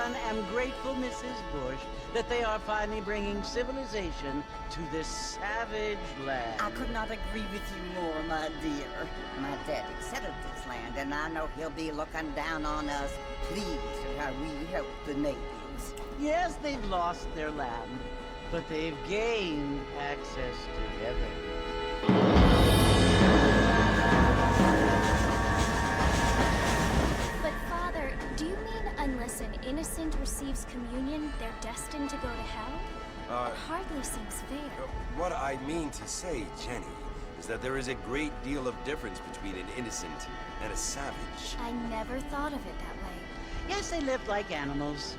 one am grateful, Mrs. Bush, that they are finally bringing civilization to this savage land. I could not agree with you more, my dear. My daddy settled this land, and I know he'll be looking down on us, pleased at how we help the natives. Yes, they've lost their land, but they've gained access to heaven. Do you mean unless an innocent receives communion, they're destined to go to hell? It hardly seems fair. What I mean to say, Jenny, is that there is a great deal of difference between an innocent and a savage. I never thought of it that way. Yes, they live like animals,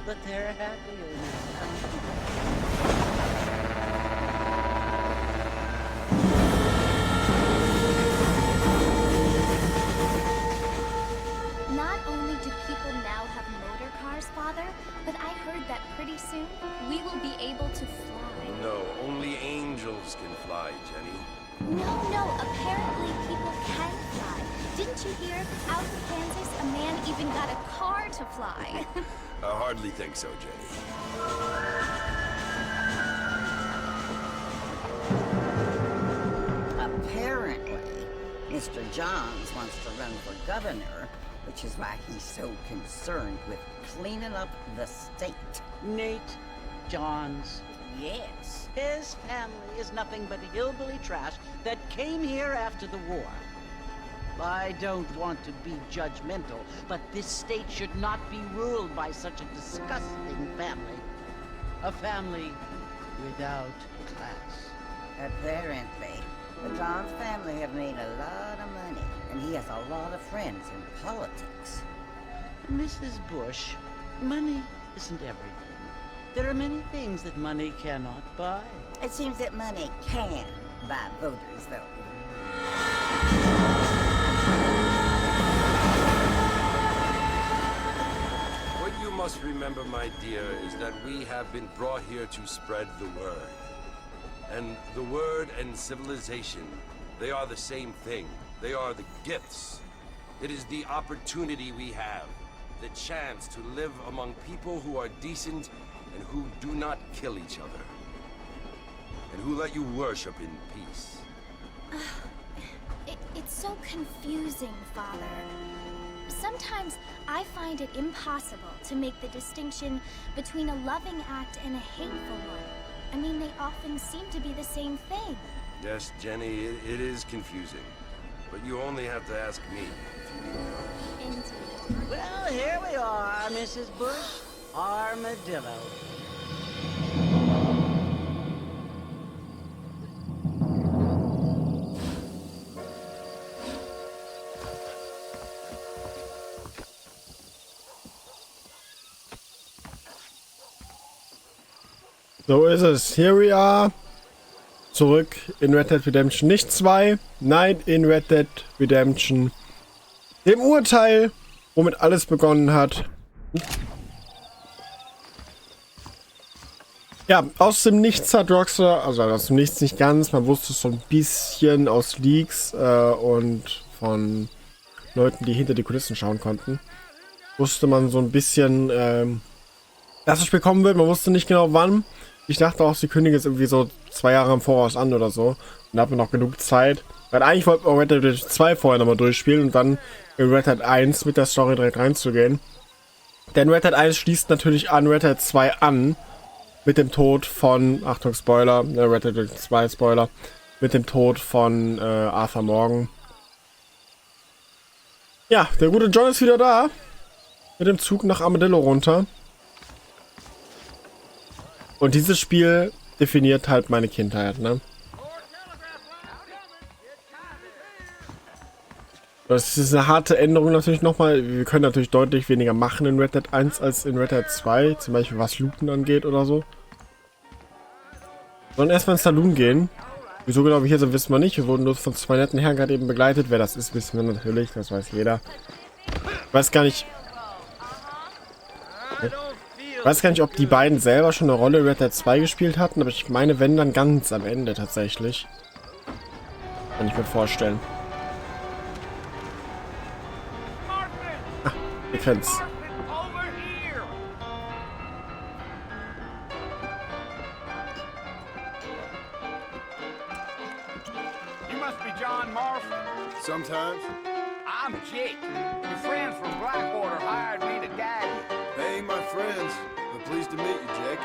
but they're happier now. Father, but I heard that pretty soon we will be able to fly. No, only angels can fly, Jenny. No, apparently people can fly. Didn't you hear? Out in Kansas, a man even got a car to fly. I hardly think so, Jenny. Apparently, Mr. Johns wants to run for governor, which is why he's so concerned with cleaning up the state. Nate Johns. Yes. His family is nothing but hillbilly trash that came here after the war. I don't want to be judgmental, but this state should not be ruled by such a disgusting family. A family without class. Apparently. The Johns family have made a lot of money, and he has a lot of friends in politics. Mrs. Bush, money isn't everything. There are many things that money cannot buy. It seems that money can buy voters, though. What you must remember, my dear, is that we have been brought here to spread the word. And the word and civilization, they are the same thing. They are the gifts. It is the opportunity we have, the chance to live among people who are decent and who do not kill each other. And who let you worship in peace. It's so confusing, Father. Sometimes I find it impossible to make the distinction between a loving act and a hateful one. I mean, they often seem to be the same thing. Yes, Jenny, it is confusing. But you only have to ask me if you need help. Indeed. Well, here we are, Mrs. Bush. Armadillo. So ist es. Here we are. Zurück in Red Dead Redemption. Nicht 2. Nein, in Red Dead Redemption. Dem Urteil, womit alles begonnen hat. Ja, aus dem Nichts hat Rockstar, also aus dem Nichts nicht ganz, man wusste es so ein bisschen aus Leaks und von Leuten, die hinter die Kulissen schauen konnten, wusste man so ein bisschen, dass das Spiel kommen wird. Man wusste nicht genau wann. Ich dachte auch, sie kündigen es irgendwie so 2 Jahre im Voraus an oder so. Und da hat man noch genug Zeit. Weil eigentlich wollten wir Red Dead 2 vorher nochmal durchspielen und dann in Red Dead 1 mit der Story direkt reinzugehen. Denn Red Dead 1 schließt natürlich an Red Dead 2 an. Mit dem Tod von, Achtung Spoiler, Red Dead 2 Spoiler. Mit dem Tod von Arthur Morgan. Ja, der gute John ist wieder da. Mit dem Zug nach Armadillo runter. Und dieses Spiel definiert halt meine Kindheit, ne? Das ist eine harte Änderung natürlich nochmal. Wir können natürlich deutlich weniger machen in Red Dead 1 als in Red Dead 2. Zum Beispiel was Looten angeht oder so. Wir sollen erstmal ins Saloon gehen. Wieso genau wir hier sind, wissen wir nicht. Wir wurden nur von 2 netten Herren gerade eben begleitet. Wer das ist, wissen wir natürlich. Das weiß jeder. Ich weiß gar nicht... Ich weiß gar nicht, ob die beiden selber schon eine Rolle in Red Dead 2 gespielt hatten, aber ich meine, wenn, dann ganz am Ende tatsächlich. Kann ich mir vorstellen. Ah, ihr kennt's. sometimes. I'm Jake. Your friends from Blackwater hired me to guide you. They ain't my friends, but pleased to meet you, Jake.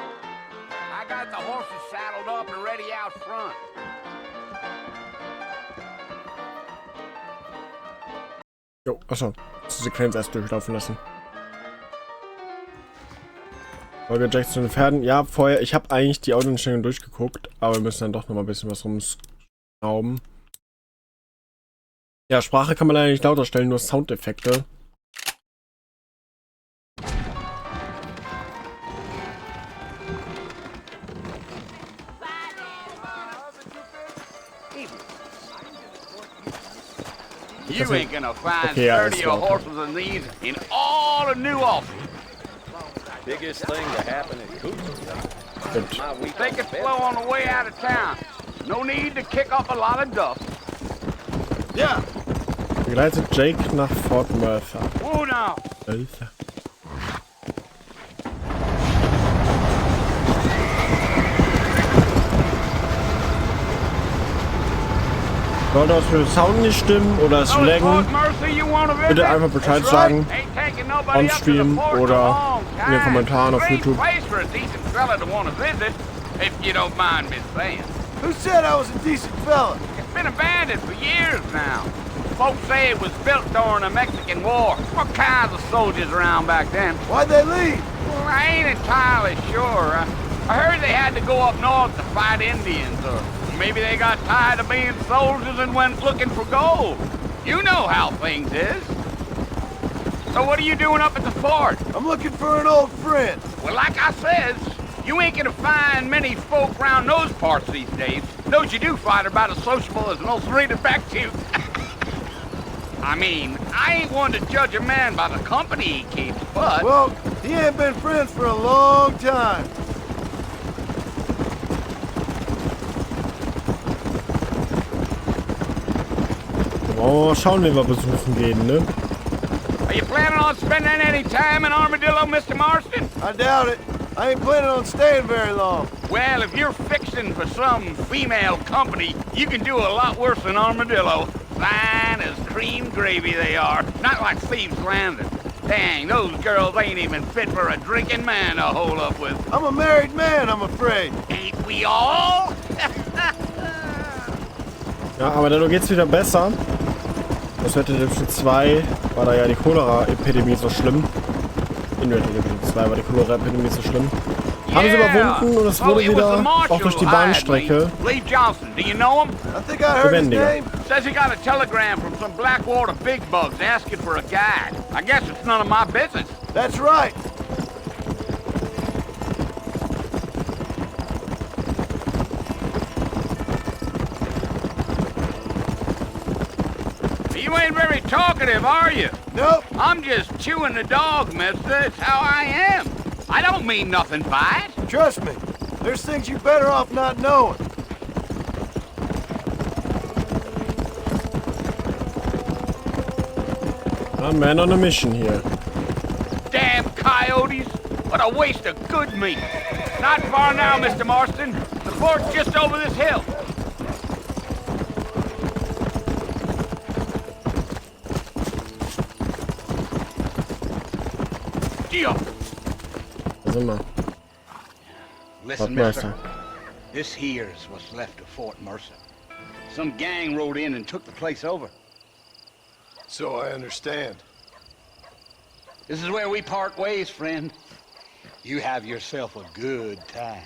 I got the horses saddled up and ready out front. Jo, achso. Die Sequenz erst durchlaufen lassen. Folge Jack zu den Pferden. Ja, vorher, ich habe eigentlich die Audioeinstellungen durchgeguckt, aber wir müssen dann doch noch mal ein bisschen was rumschrauben. Ja, Sprache kann man leider nicht lauter stellen, nur Soundeffekte. You ain't gonna find Okay, ja, sturdier horses than these in all of New Albany. Biggest thing to happen in Cooperstown. My week Take it slow on the way out of town. No need to kick up a lot of dust. Yeah. Begleitet Jake nach Fort Mercer. Oh no. Sollte das für den Sound nicht stimmen oder es laggen, bitte einfach Bescheid sagen. On-Stream oder in den Kommentaren auf YouTube. Who said I was a decent fella? It's been abandoned for years now. Folks say it was built during the Mexican War. What kinds of soldiers around back then? Why'd they leave? Well, I ain't entirely sure. I heard they had to go up north to fight Indians, or maybe they got tired of being soldiers and went looking for gold. You know how things is. So what are you doing up at the fort? I'm looking for an old friend. Well, like I says, you ain't gonna find many folk round those parts these days. Those you do find are about as sociable as an ulcerated back tooth. I mean, I ain't one to judge a man by the company he keeps, but... Well, he ain't been friends for a long time. Oh, schauen, wen wir besuchen gehen, ne? Are you planning on spending any time in Armadillo, Mr. Marston? I doubt it. I ain't planning on staying very long. Well, if you're fixing for some female company, you can do a lot worse than Armadillo. Fine as cream gravy they are. Not like Thieves Landing. Dang, those girls ain't even fit for a drinking man to hole up with. I'm a married man, I'm afraid. Ain't we all? Ja, aber dadurch geht's wieder besser. Das Red Dead Redemption 2 war da ja die Cholera-Epidemie so schlimm. In Red Dead Redemption 2 war die Cholera-Epidemie so schlimm. Haben sie überwunden und es wurde wieder, auch durch die Bahnstrecke, Lee Johnson, do you know him? I think I heard his lebendiger. name. Says he got a telegram from some Blackwater big bugs asking for a guide. I guess it's none of my business. That's right. You ain't very talkative, are you? Nope. I'm just chewing the dog, mister. It's how I am. I don't mean nothing by it. Trust me. There's things you're better off not knowing. A man on a mission here. Damn coyotes. What a waste of good meat. Not far now, Mr. Marston. The fort's just over this hill. Gio. Da sind wir. Listen, mister. This here's what's left of Fort Mercer. Some gang rode in and took the place over. So I understand. This is where we part ways, friend. You have yourself a good time.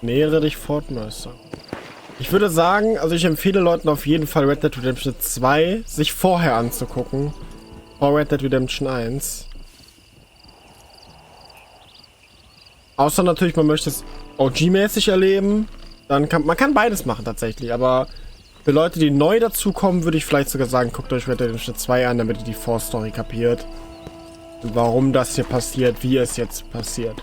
Nähere dich Fort Mercer. Ich würde sagen, also ich empfehle Leuten auf jeden Fall Red Dead Redemption 2 sich vorher anzugucken. Vor Red Dead Redemption 1. Außer natürlich, man möchte es OG-mäßig erleben. Dann kann man beides machen tatsächlich, aber für Leute, die neu dazukommen, würde ich vielleicht sogar sagen, guckt euch Red Dead Redemption 2 an, damit ihr die Vorstory kapiert. Und warum das hier passiert, wie es jetzt passiert.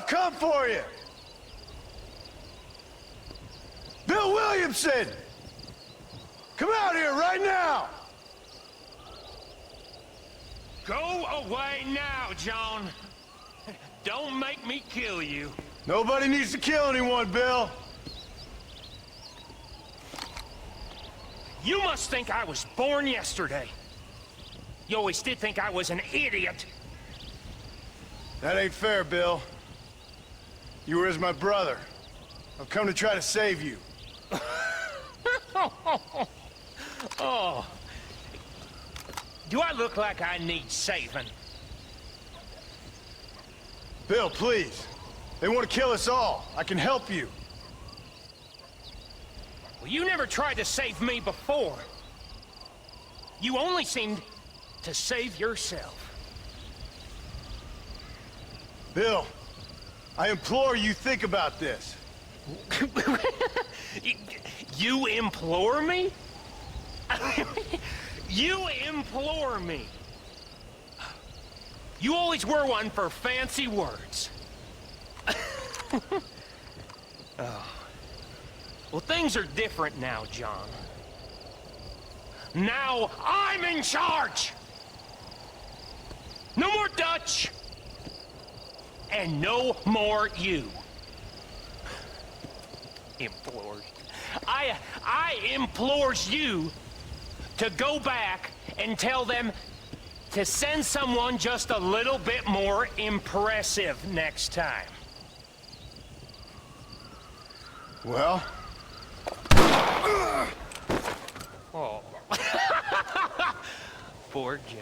come for you! Bill Williamson! Come out here right now! Go away now, John. Don't make me kill you. Nobody needs to kill anyone, Bill. You must think I was born yesterday. You always did think I was an idiot. That ain't fair, Bill. You were as my brother. I've come to try to save you. Oh. Do I look like I need saving? Bill, please. They want to kill us all. I can help you. Well, you never tried to save me before. You only seemed to save yourself. Bill, I implore you think about this. You implore me? You implore me. You always were one for fancy words. Oh. Well, things are different now, John. Now I'm in charge! No more Dutch! And no more you. Implores. I implores you to go back and tell them to send someone just a little bit more impressive next time. Well? Oh. Poor John.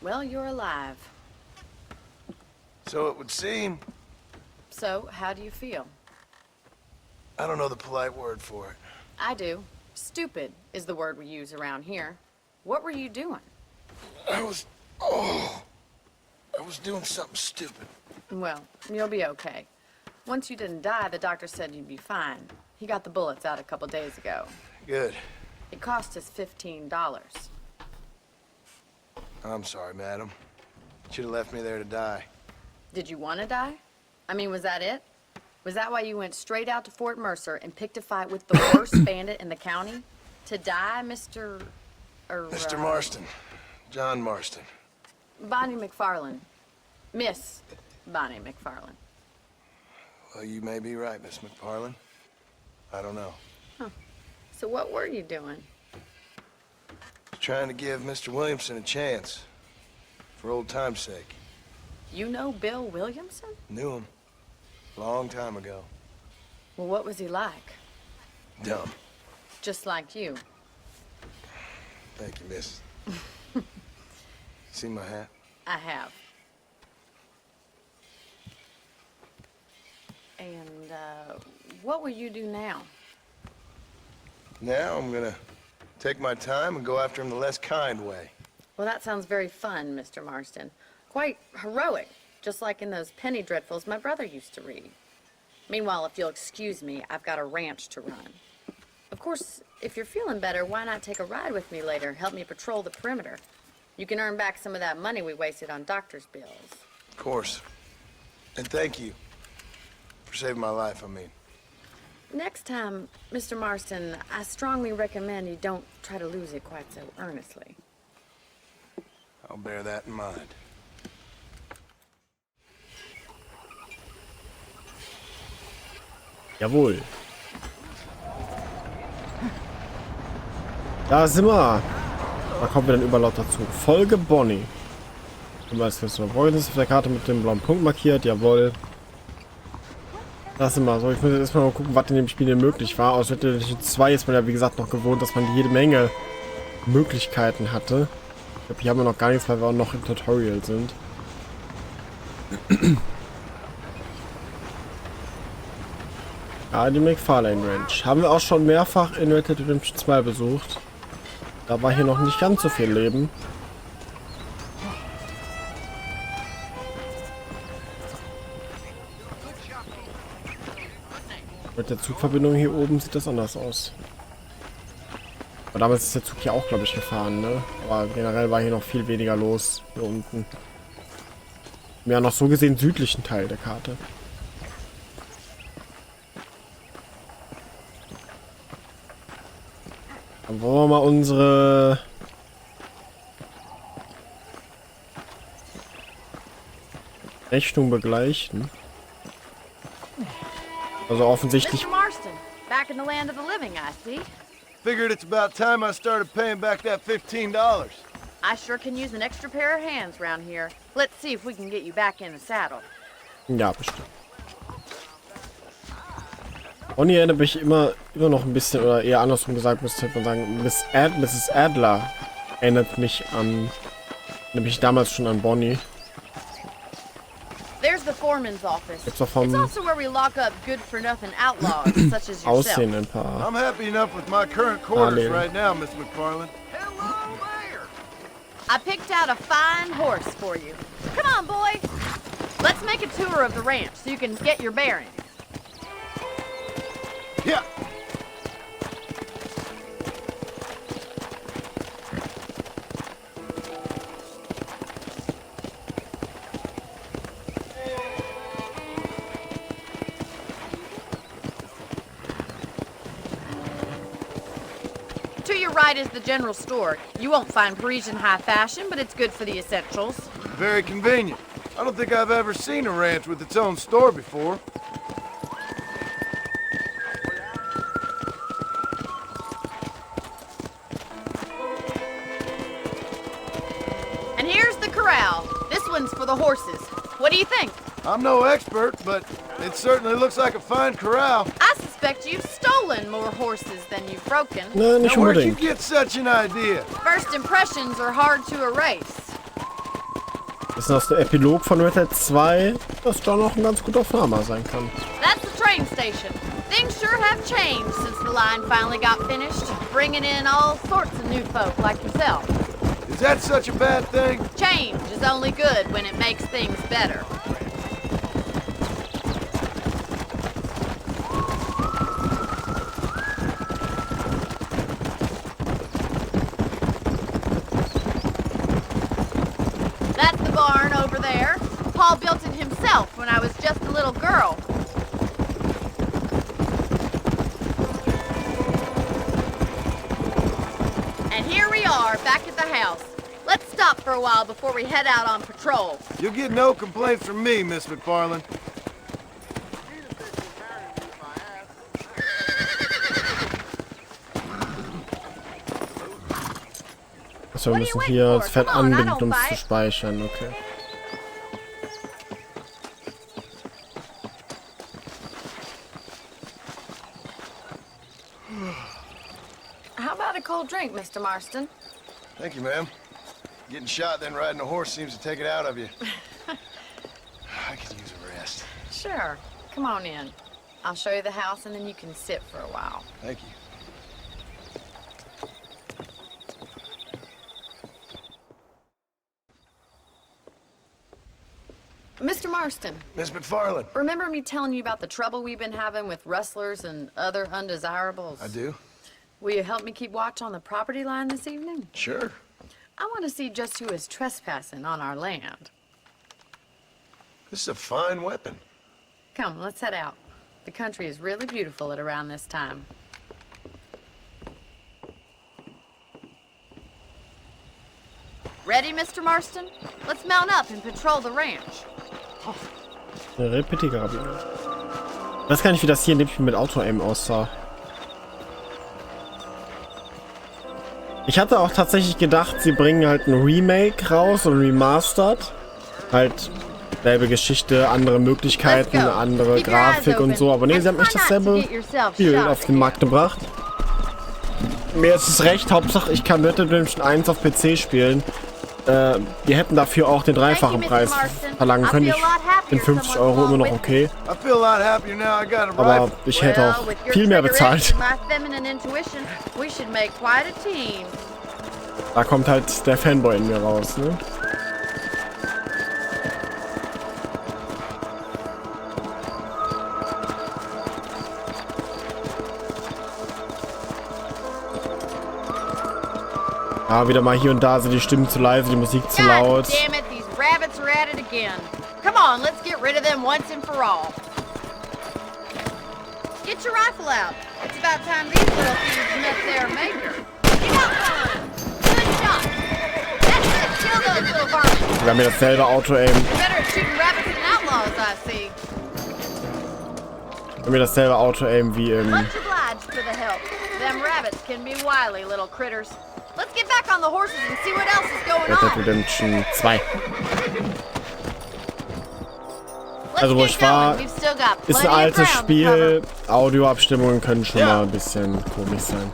Well, you're alive. So it would seem. So, how do you feel? I don't know the polite word for it. I do. Stupid is the word we use around here. What were you doing? I was doing something stupid. Well, you'll be okay. Once you didn't die, the doctor said you'd be fine. He got the bullets out a couple days ago. Good. It cost us $15. I'm sorry, madam. Should have left me there to die. Did you want to die? I mean, was that it? Was that why you went straight out to Fort Mercer and picked a fight with the worst bandit in the county? To die, Mr. Mr. Marston. John Marston. Bonnie McFarlane. Miss Bonnie McFarlane. Well, you may be right, Miss McFarlane. I don't know. So what were you doing? Trying to give Mr. Williamson a chance. For old time's sake. You know Bill Williamson? Knew him. Long time ago. Well, what was he like? Dumb. Just like you. Thank you, miss. See my hat? I have. And, what will you do now? Now I'm gonna take my time and go after him the less kind way. Well, that sounds very fun, Mr. Marston. Quite heroic, just like in those penny dreadfuls my brother used to read. Meanwhile, if you'll excuse me, I've got a ranch to run. Of course, if you're feeling better, why not take a ride with me later? Help me patrol the perimeter. You can earn back some of that money we wasted on doctor's bills. Of course. And thank you. For saving my life, I mean. Next time, Mr. Marston, I strongly recommend you don't try to lose it quite so earnestly. I'll bear that in mind. Jawohl. Da sind wir. Da kommen wir dann überlaut dazu. Folge Bonnie. Immer als Christopher Boyd ist auf der Karte mit dem blauen Punkt markiert. Jawohl. Das sind wir. So, ich muss jetzt erstmal mal gucken, was in dem Spiel denn möglich war. Aus Red Dead Redemption 2 ist man ja wie gesagt noch gewohnt, dass man jede Menge Möglichkeiten hatte. Ich glaube, hier haben wir noch gar nichts, weil wir auch noch im Tutorial sind. Ja, die McFarlane Ranch. Haben wir auch schon mehrfach in Red Dead Redemption 2 besucht. Da war hier noch nicht ganz so viel Leben. Mit der Zugverbindung hier oben sieht das anders aus. Aber damals ist der Zug hier auch, glaube ich, gefahren, ne? Aber generell war hier noch viel weniger los, hier unten. Ja, noch so gesehen südlichen Teil der Karte. Dann wollen wir mal unsere Rechnung begleichen. Also offensichtlich. Mr. Marston, back in the land of the living, I see. Figured it's about time I started paying back that $15. I sure can use an extra pair of hands around here. Let's see if we can get you back in the saddle. Ja, bestimmt. Bonnie erinnert mich immer noch ein bisschen, oder eher andersrum gesagt, müsste man sagen, Mrs. Adler erinnert mich an, nämlich damals schon an Bonnie. There's the foreman's office. Gibt's auch It's vom also where we lock up good-for-nothing outlaws such as Aussehen yourself. ein paar. I'm happy enough with my current quarters Darlene. right now, Miss McFarland. I picked out a fine horse for you. Come on, boy. Let's make a tour of the ranch so you can get your bearings. Yeah. To your right is the general store. You won't find Parisian high fashion, but it's good for the essentials. Very convenient. I don't think I've ever seen a ranch with its own store before. And here's the corral. This one's for the horses. What do you think? I'm no expert, but it certainly looks like a fine corral. I suspect you've stolen more horses than you've broken. Ne, nicht Now, where'd you unbedingt. get such an idea? First impressions are hard to erase. Das ist aus der Epilog von Red Dead 2, dass John auch ein ganz guter Farmer sein kann. That's the train station. Things sure have changed since the line finally got finished, bringing in all sorts of new folk like yourself. Is that such a bad thing? Change is only good when it makes things better. That's the barn over there. Paul built it himself when I was just a little girl. And here we are, back at the house. Let's stop for a while before we head out on patrol. You'll get no complaints from me, Miss McFarland. Achso, wir müssen hier das Fett anbinden, um es zu speichern, okay. How about a cold drink, Mr. Marston? Thank you, ma'am. Getting shot then riding a horse seems to take it out of you. I could use a rest. Sure. Come on in. I'll show you the house and then you can sit for a while. Thank you. Mr. Marston, Miss McFarland. remember me telling you about the trouble we've been having with rustlers and other undesirables? I do. Will you help me keep watch on the property line this evening? Sure. I want to see just who is trespassing on our land. This is a fine weapon. Come, let's head out. The country is really beautiful at around this time. Ready, Mr. Marston? Let's mount up and patrol the ranch. Repetitive. Ich weiß gar nicht, wie das hier in dem Spiel mit Auto-Aim aussah. Ich hatte auch tatsächlich gedacht, sie bringen halt ein Remake raus und Remastered. Halt selbe Geschichte, andere Möglichkeiten, andere Grafik und so. Aber nee, sie haben echt dasselbe Spiel auf den Markt gebracht. Mir ist es recht, Hauptsache ich kann Red Dead Redemption 1 auf PC spielen. Die hätten dafür auch den dreifachen Preis verlangen können. Ich bin 50 € immer noch okay. Aber ich hätte auch viel mehr bezahlt. Da kommt halt der Fanboy in mir raus, ne? Ja, wieder mal hier und da sind die Stimmen zu leise, die Musik zu laut. Damn it, these rabbits are at it again. Come on, let's get rid of them once and for all. Get your rifle out. It's about time these little thieves met their maker. You got one. Good shot. That's it. Kill those little vermin. Wir haben hier dasselbe Auto-Aim. You're better at shooting rabbits than outlaws, I see. Wir haben hier dasselbe Auto-Aim wie im... Much obliged for the help. Them rabbits can be wily little critters. Let's get back on the horses and see what else is going Red Dead on. Redemption 2. Also wo ich war, ist ein altes Spiel. Audioabstimmungen können schon mal ein bisschen komisch sein.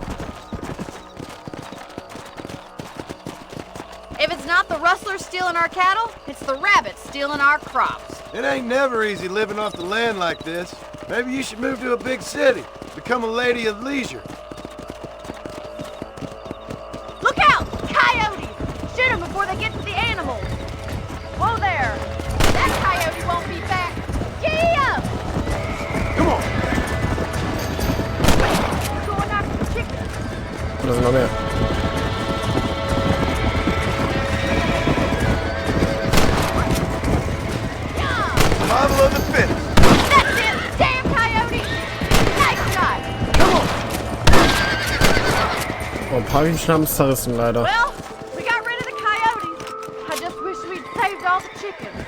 If it's not the rustlers stealing our cattle, it's the rabbits stealing our crops. It ain't never easy living off the land like this. Maybe you should move to a big city. Become a lady of leisure. Look out! Coyotes! Shoot them before they get to the animals. Whoa there! That coyote won't be back. Gee up! Come on! Going after the chickens. Da sind noch mehr. Survival of the fittest. That's it! Damn coyote! Nice shot! Oh, ein paar Hühnchen haben es zerrissen, leider. Well, we got rid of the coyotes. I just wish we'd saved all the chickens.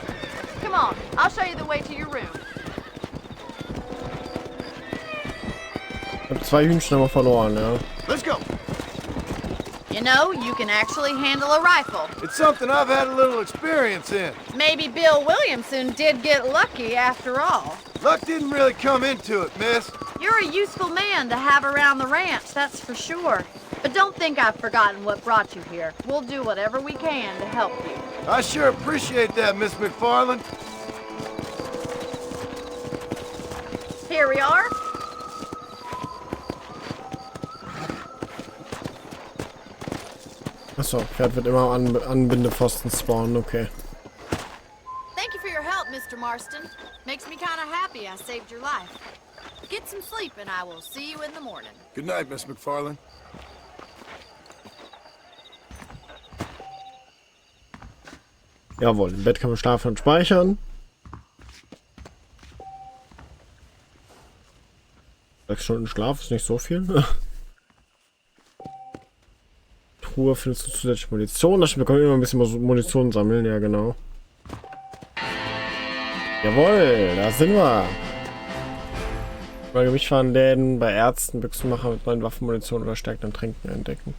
Come on, I'll show you the way to your room. Ich habe 2 Hühnchen aber verloren, ja. Let's go. You know, you can actually handle a rifle. It's something I've had a little experience in. Maybe Bill Williamson did get lucky after all. Luck didn't really come into it, miss. You're a useful man to have around the ranch, that's for sure. But don't think I've forgotten what brought you here. We'll do whatever we can to help you. I sure appreciate that, Miss McFarland. Here we are. Achso, Pferd wird immer an Anbindepfosten spawnen, okay. Thank you for your help, Mr. Marston. Makes me kind of happy I saved your life. Get some sleep and I will see you in the morning. Good night, Miss McFarland. Jawohl, im Bett kann man schlafen und speichern. 6 Stunden Schlaf ist nicht so viel. Truhe findest du zusätzliche Munition. Das bekommen wir immer ein bisschen Munition sammeln, ja genau. Jawohl, da sind wir. Bei Gewichtwarenläden, bei Ärzten, Büchsenmacher mit neuen Waffen, Munition oder stärkenden Tränken entdecken.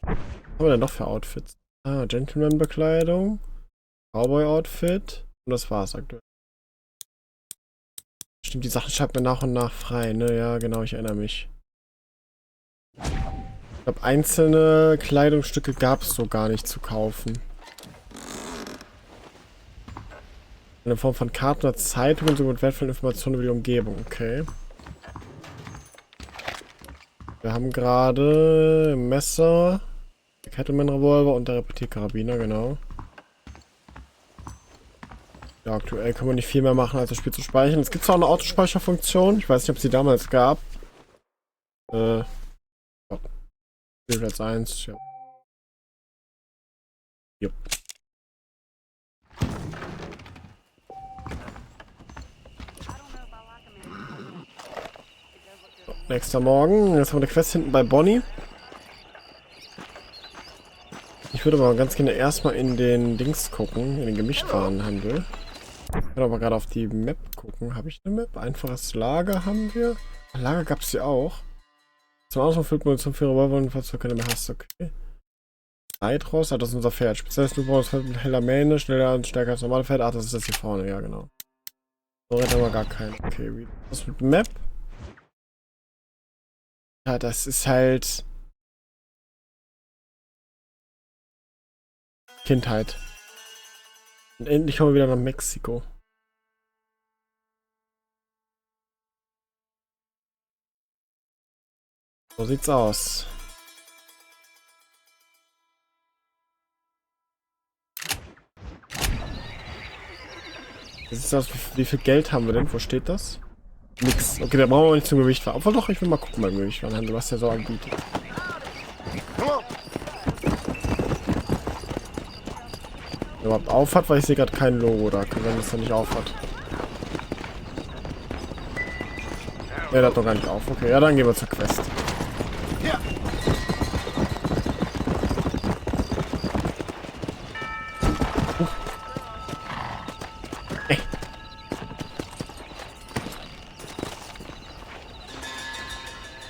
Was haben wir denn noch für Outfits? Ah, Gentleman-Bekleidung, Cowboy-Outfit und das war's aktuell. Stimmt, die Sachen schreibt man nach und nach frei, ne? Ja, genau, ich erinnere mich. Ich glaube, einzelne Kleidungsstücke gab es so gar nicht zu kaufen. In Form von Karten oder Zeitungen, so mit wertvollen Informationen über die Umgebung, okay. Wir haben gerade Messer, Cattleman-Revolver und der Repetierkarabiner, genau. Ja, aktuell kann man nicht viel mehr machen, als das Spiel zu speichern. Es gibt zwar auch eine Autospeicherfunktion, ich weiß nicht, ob es die damals gab. Spielplatz 1, ja. Jupp. So, nächster Morgen. Jetzt haben wir eine Quest hinten bei Bonnie. Ich würde aber ganz gerne erstmal in den Dings gucken, in den Gemischtwarenhandel. Ich kann aber gerade auf die Map gucken. Habe ich eine Map? Einfaches Lager haben wir. Lager gab es ja auch. Zum Ausbau füllt Munition für Revolver und falls du keine mehr hast. Okay. Zeitrost, das ist unser Pferd. Spezielles Blutbauers mit heller Mähne, schneller und stärker als normale Pferd. Ach, das ist jetzt hier vorne, ja genau. So hat aber gar keinen. Okay, was mit Map? Ja, das ist halt Kindheit. Und endlich kommen wir wieder nach Mexiko. So sieht's aus. Wie sieht's aus? Wie viel Geld haben wir denn? Wo steht das? Nix. Okay, da brauchen wir nicht zum Gewicht fahren. Obwohl doch, ich will mal gucken beim Gewicht fahren, was der so anbietet. Überhaupt aufhat, weil ich sehe gerade kein Logo da, wenn es dann nicht aufhat. Der hat doch gar nicht auf. Okay, ja, dann gehen wir zur Quest. Ja.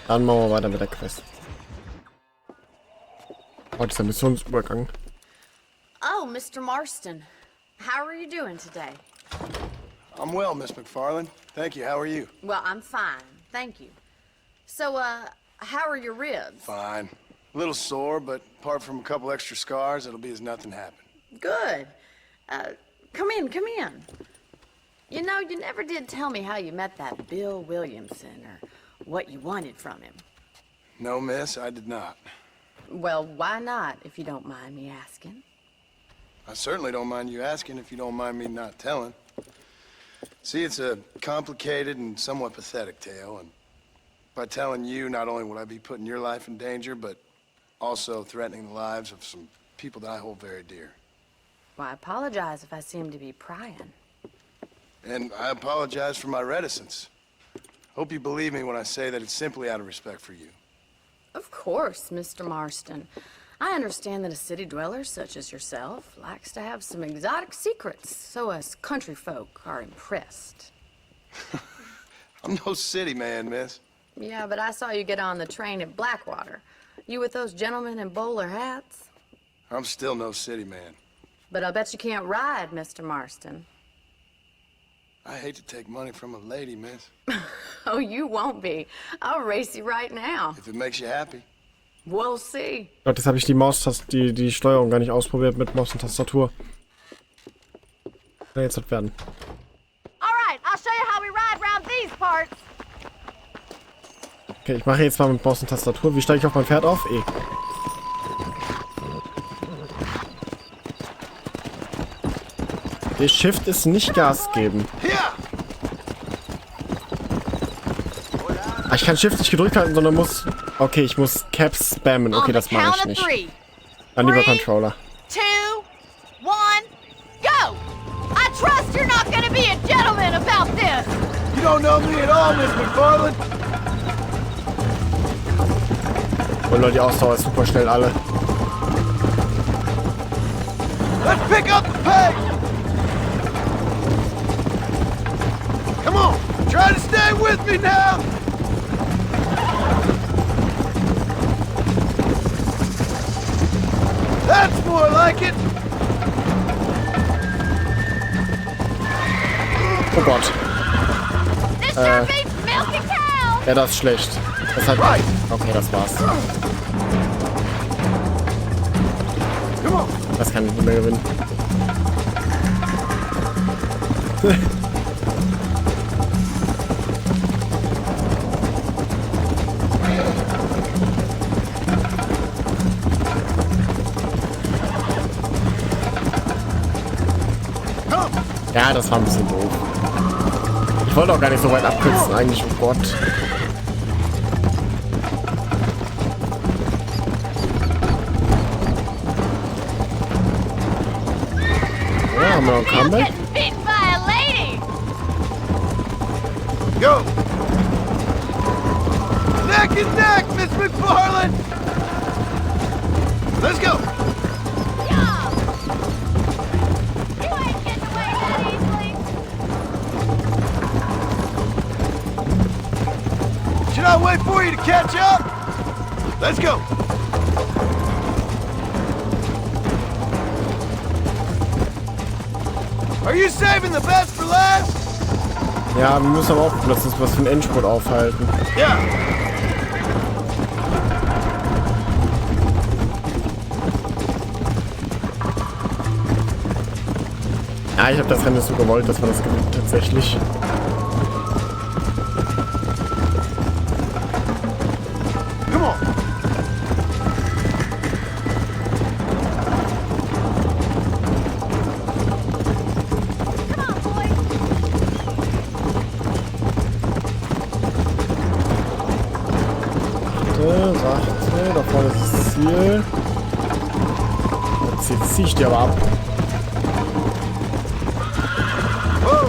Dann machen wir weiter mit der Quest. Heute ist der Missionsübergang. Oh, Mr. Marston. How are you doing today? I'm well, Miss McFarland. Thank you. How are you? Well, I'm fine. Thank you. So, how are your ribs? Fine. A little sore, but apart from a couple extra scars, it'll be as nothing happened. Good. Come in, come in. You know, you never did tell me how you met that Bill Williamson or what you wanted from him. No, miss, I did not. Well, why not, if you don't mind me asking? I certainly don't mind you asking if you don't mind me not telling. See, it's a complicated and somewhat pathetic tale, and by telling you, not only would I be putting your life in danger, but also threatening the lives of some people that I hold very dear. Well, I apologize if I seem to be prying. And I apologize for my reticence. Hope you believe me when I say that it's simply out of respect for you. Of course, Mr. Marston. I understand that a city dweller such as yourself likes to have some exotic secrets, so us country folk are impressed. I'm no city man, miss. Yeah, but I saw you get on the train at Blackwater. You with those gentlemen in bowler hats? I'm still no city man. But I'll bet you can't ride, Mr. Marston. I hate to take money from a lady, miss. Oh, you won't be. I'll race you right now. If it makes you happy. We'll see. Ich glaube, jetzt habe ich die Steuerung gar nicht ausprobiert mit Maus und Tastatur. Kann jetzt halt werden. Alright, I'll show you how we ride around these parts. Okay, ich mache jetzt mal mit Maus und Tastatur. Wie steige ich auf mein Pferd auf? E. Der Shift ist nicht Gas geben. Ah, ich kann Shift nicht gedrückt halten, sondern muss... Okay, ich muss Caps spammen. Okay, das mache ich nicht. Dann lieber Controller. 2, 1, go! I trust you're not gonna be a gentleman about this! You don't know me at all, Miss McFarland. Und Leute, die Ausdauer ist super schnell alle. Let's pick up the pace! Come on, try to stay with me now! That's more like it! Oh Gott. This sure beats milking cows! Ja, das ist schlecht. Das hat... Okay, das war's. Das kann ich nicht mehr gewinnen. Ja, das war ein bisschen doof. Ich wollte auch gar nicht so weit abkürzen eigentlich, oh Gott. Ja, haben wir noch ein Comeback? Go! Neck and neck, Miss McFarland! Let's go! for you to catch up. Let's go. Are you saving the best for last? Ja, wir müssen aber auch plötzlich was für einen Endspurt aufhalten. Ja. Ja, ich habe das Rennen so gewollt, dass man das gewinnt tatsächlich. Come on. Warte, da vorne ist das Ziel. Jetzt ziehe ich die aber ab.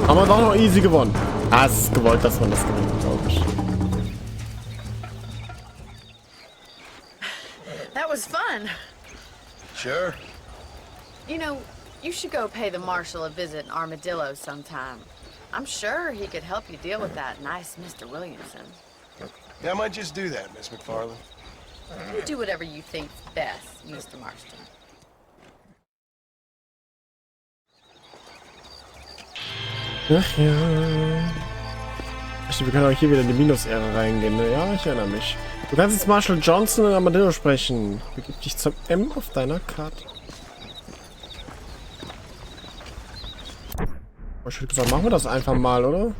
Haben wir doch noch easy gewonnen. Ah, es ist gewollt, dass man das gewinnt, glaube ich. That was fun. Sure. You know, you should go pay the marshal a visit in Armadillo sometime. I'm sure he could help you deal with that nice Mr. Williamson. Yeah, I might just do that, Miss McFarland. You do whatever you think's best, Mr. Marston. Ach ja. Wir können auch hier wieder in die Minus-Ära reingehen, ne? Ja, ich erinnere mich. Du kannst jetzt Marshall Johnson in Armadillo sprechen. Begib dich zum M auf deiner Karte. Ich hätte gesagt, machen wir das einfach mal, oder?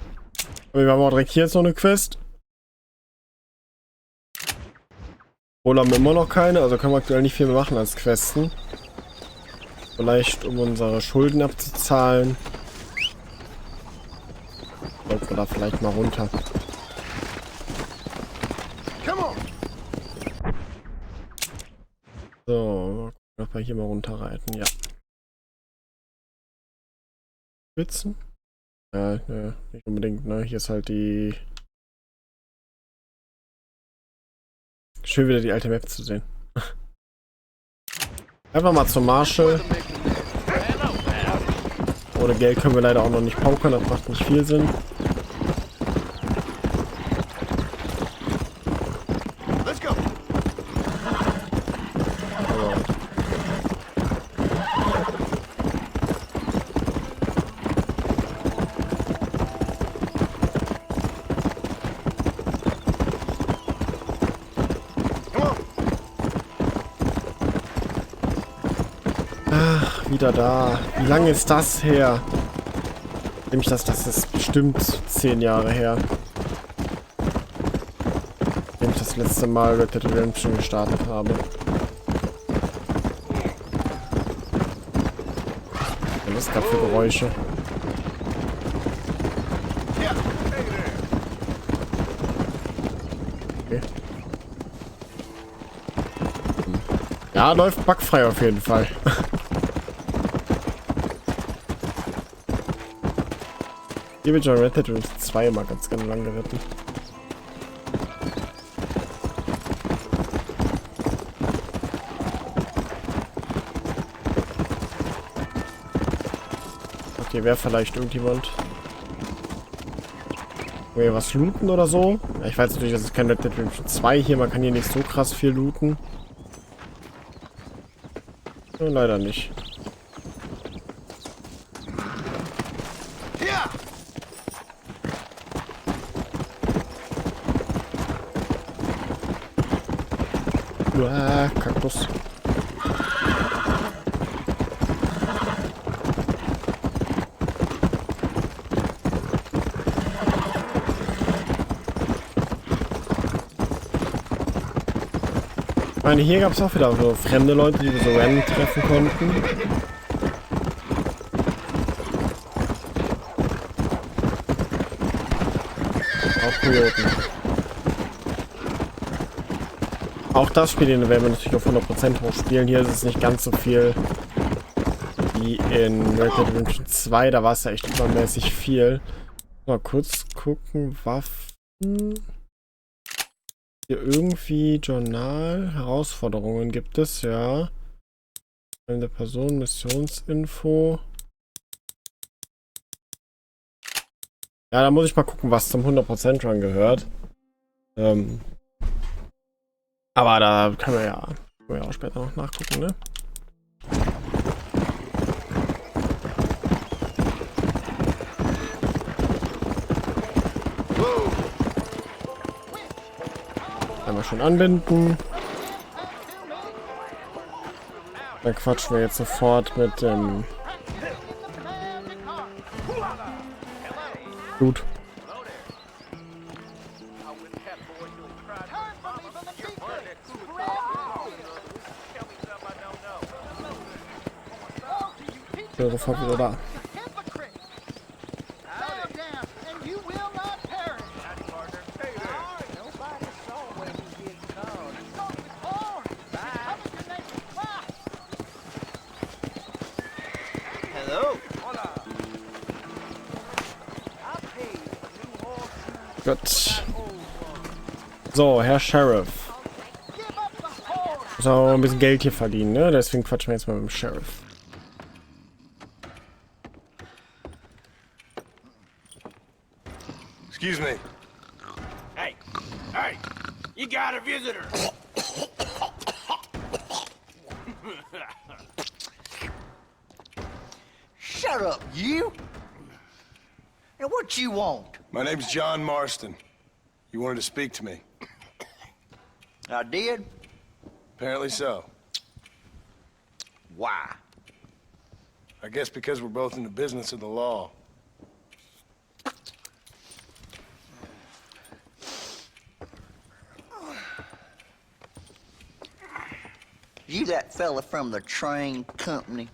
Aber wir haben auch direkt hier jetzt noch eine Quest. Wohl haben wir immer noch keine, also können wir aktuell nicht viel mehr machen als Questen. Vielleicht um unsere Schulden abzuzahlen. Sollten wir da vielleicht mal runter. So, ob wir hier mal runterreiten, ja. Spitzen? Ja, nicht unbedingt, ne? Hier ist halt die... Schön wieder die alte Map zu sehen. Einfach mal zum Marshall. Ohne Geld können wir leider auch noch nicht pokern, das macht nicht viel Sinn. Wieder da. Wie lange ist das her? Nämlich das ist bestimmt 10 Jahre her. Wenn ich das letzte Mal Red Dead Redemption gestartet habe. Was ist das gerade für Geräusche? Okay. Ja, läuft bugfrei auf jeden Fall. Hier wird schon Red Dead Redemption 2 immer ganz lang geritten. Okay, wäre vielleicht irgendjemand. Will hier was looten oder so? Ja, ich weiß natürlich, das ist kein Red Dead Redemption 2 hier. Man kann hier nicht so krass viel looten. Ja, leider nicht. Kaktus. Ich meine, hier gab es auch wieder so fremde Leute, die wir so random treffen konnten. Auch Kojoten. Auch das Spiel werden wir natürlich auf 100% hochspielen. Hier ist es nicht ganz so viel wie in Red Dead Redemption 2. Da war es ja echt übermäßig viel. Mal kurz gucken. Waffen. Hier irgendwie Journal. Herausforderungen gibt es, ja. Der Person, Missionsinfo. Ja, da muss ich mal gucken, was zum 100% Run gehört. Aber da können wir ja auch später noch nachgucken, ne? Einmal schon anbinden. Dann quatschen wir jetzt sofort mit dem Gut. Ja, sofort wieder da. Gut. So, Herr Sheriff. Muss auch ein bisschen Geld hier verdienen, ne? Deswegen quatschen wir jetzt mal mit dem Sheriff. Excuse me. Hey, hey, you got a visitor. Shut up, you! And what you want? My name's John Marston. You wanted to speak to me. I did? Apparently so. Why? I guess because we're both in the business of the law. You that fella from the train company?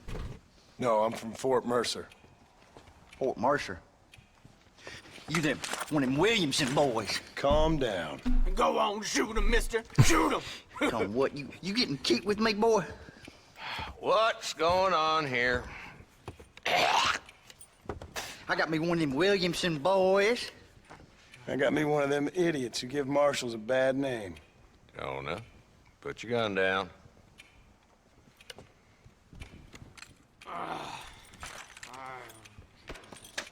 No, I'm from Fort Mercer. Fort Mercer? You them, one of them Williamson boys. Calm down. Go on, shoot him, mister. Shoot him. Come on, what, you getting keep with me, boy? What's going on here? I got me one of them Williamson boys. I got me one of them idiots who give marshals a bad name. Jonah, put your gun down.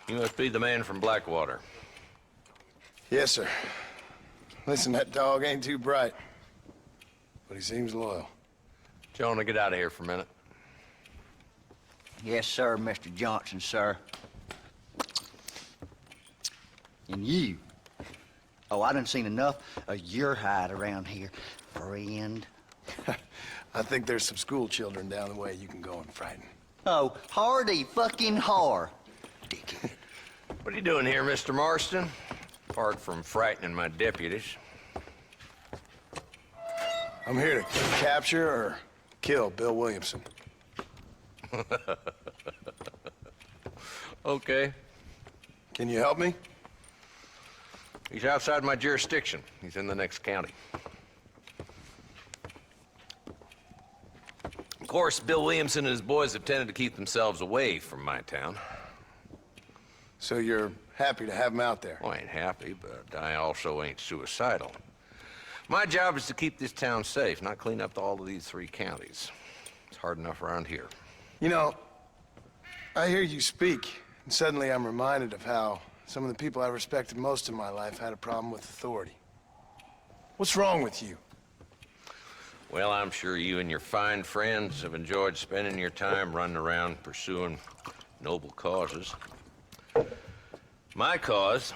You must be the man from Blackwater. Yes, sir. Listen, that dog ain't too bright, but he seems loyal. Jonah, get out of here for a minute. Yes, sir, Mr. Johnson, sir. And you. Oh, I done seen enough of your hide around here, friend. I think there's some school children down the way you can go and frighten. Oh, hardy fucking har. Dickhead. What are you doing here, Mr. Marston? Apart from frightening my deputies. I'm here to capture or kill Bill Williamson. Okay. Can you help me? He's outside my jurisdiction. He's in the next county. Of course, Bill Williamson and his boys have tended to keep themselves away from my town. So you're happy to have him out there? Well, I ain't happy, but I also ain't suicidal. My job is to keep this town safe, not clean up all of these 3 counties. It's hard enough around here. You know, I hear you speak, and suddenly I'm reminded of how some of the people I respected most in my life had a problem with authority. What's wrong with you? Well, I'm sure you and your fine friends have enjoyed spending your time running around pursuing noble causes. My cause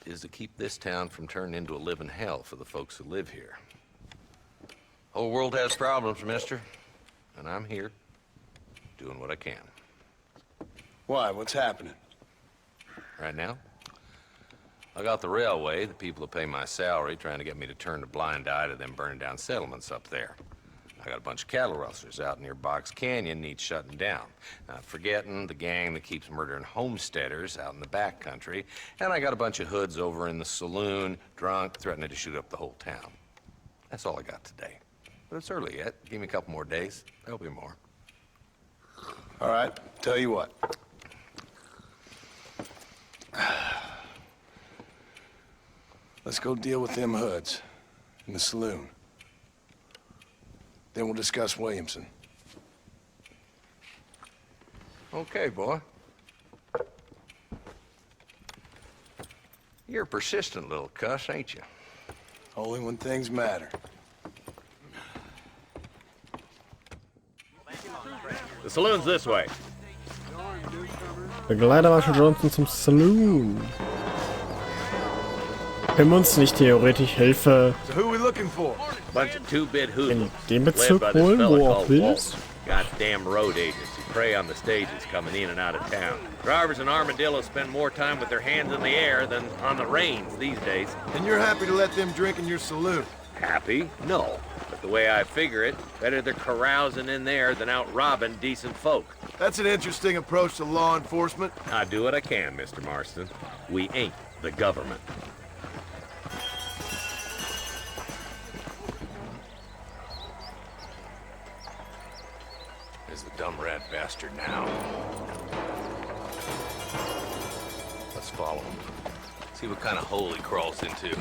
is to keep this town from turning into a living hell for the folks who live here. Whole world has problems, mister, and I'm here doing what I can. Why? What's happening? Right now, I got the railway, the people who pay my salary, trying to get me to turn a blind eye to them burning down settlements up there. I got a bunch of cattle rustlers out near Box Canyon needs shutting down. Not forgetting the gang that keeps murdering homesteaders out in the back country. And I got a bunch of hoods over in the saloon, drunk, threatening to shoot up the whole town. That's all I got today. But it's early yet. Give me a couple more days. There'll be more. All right, tell you what. Let's go deal with them hoods in the saloon. Then we'll discuss Williamson. Okay, boy. You're a persistent little cuss, ain't you? Only when things matter. The saloon's this way. Begleiter Marshall Johnson zum Saloon. Können wir uns nicht theoretisch Hilfe So who we looking for? Bunch of two-bit in hoodlums. dem Led Bezirk by this holen, fella wo auch called will? Walt. Goddamn road agents who prey on the stages coming in and out of town. Drivers in Armadillo spend more time with their hands in the air than on the reins these days. And you're happy to let them drink in your saloon? Happy? No. But the way I figure it, better they're carousing in there than out robbing decent folk. That's an interesting approach to law enforcement. I do what I can, Mr. Marston. We ain't the government. There's the dumb rat bastard now. Let's follow him. See what kind of hole he crawls into.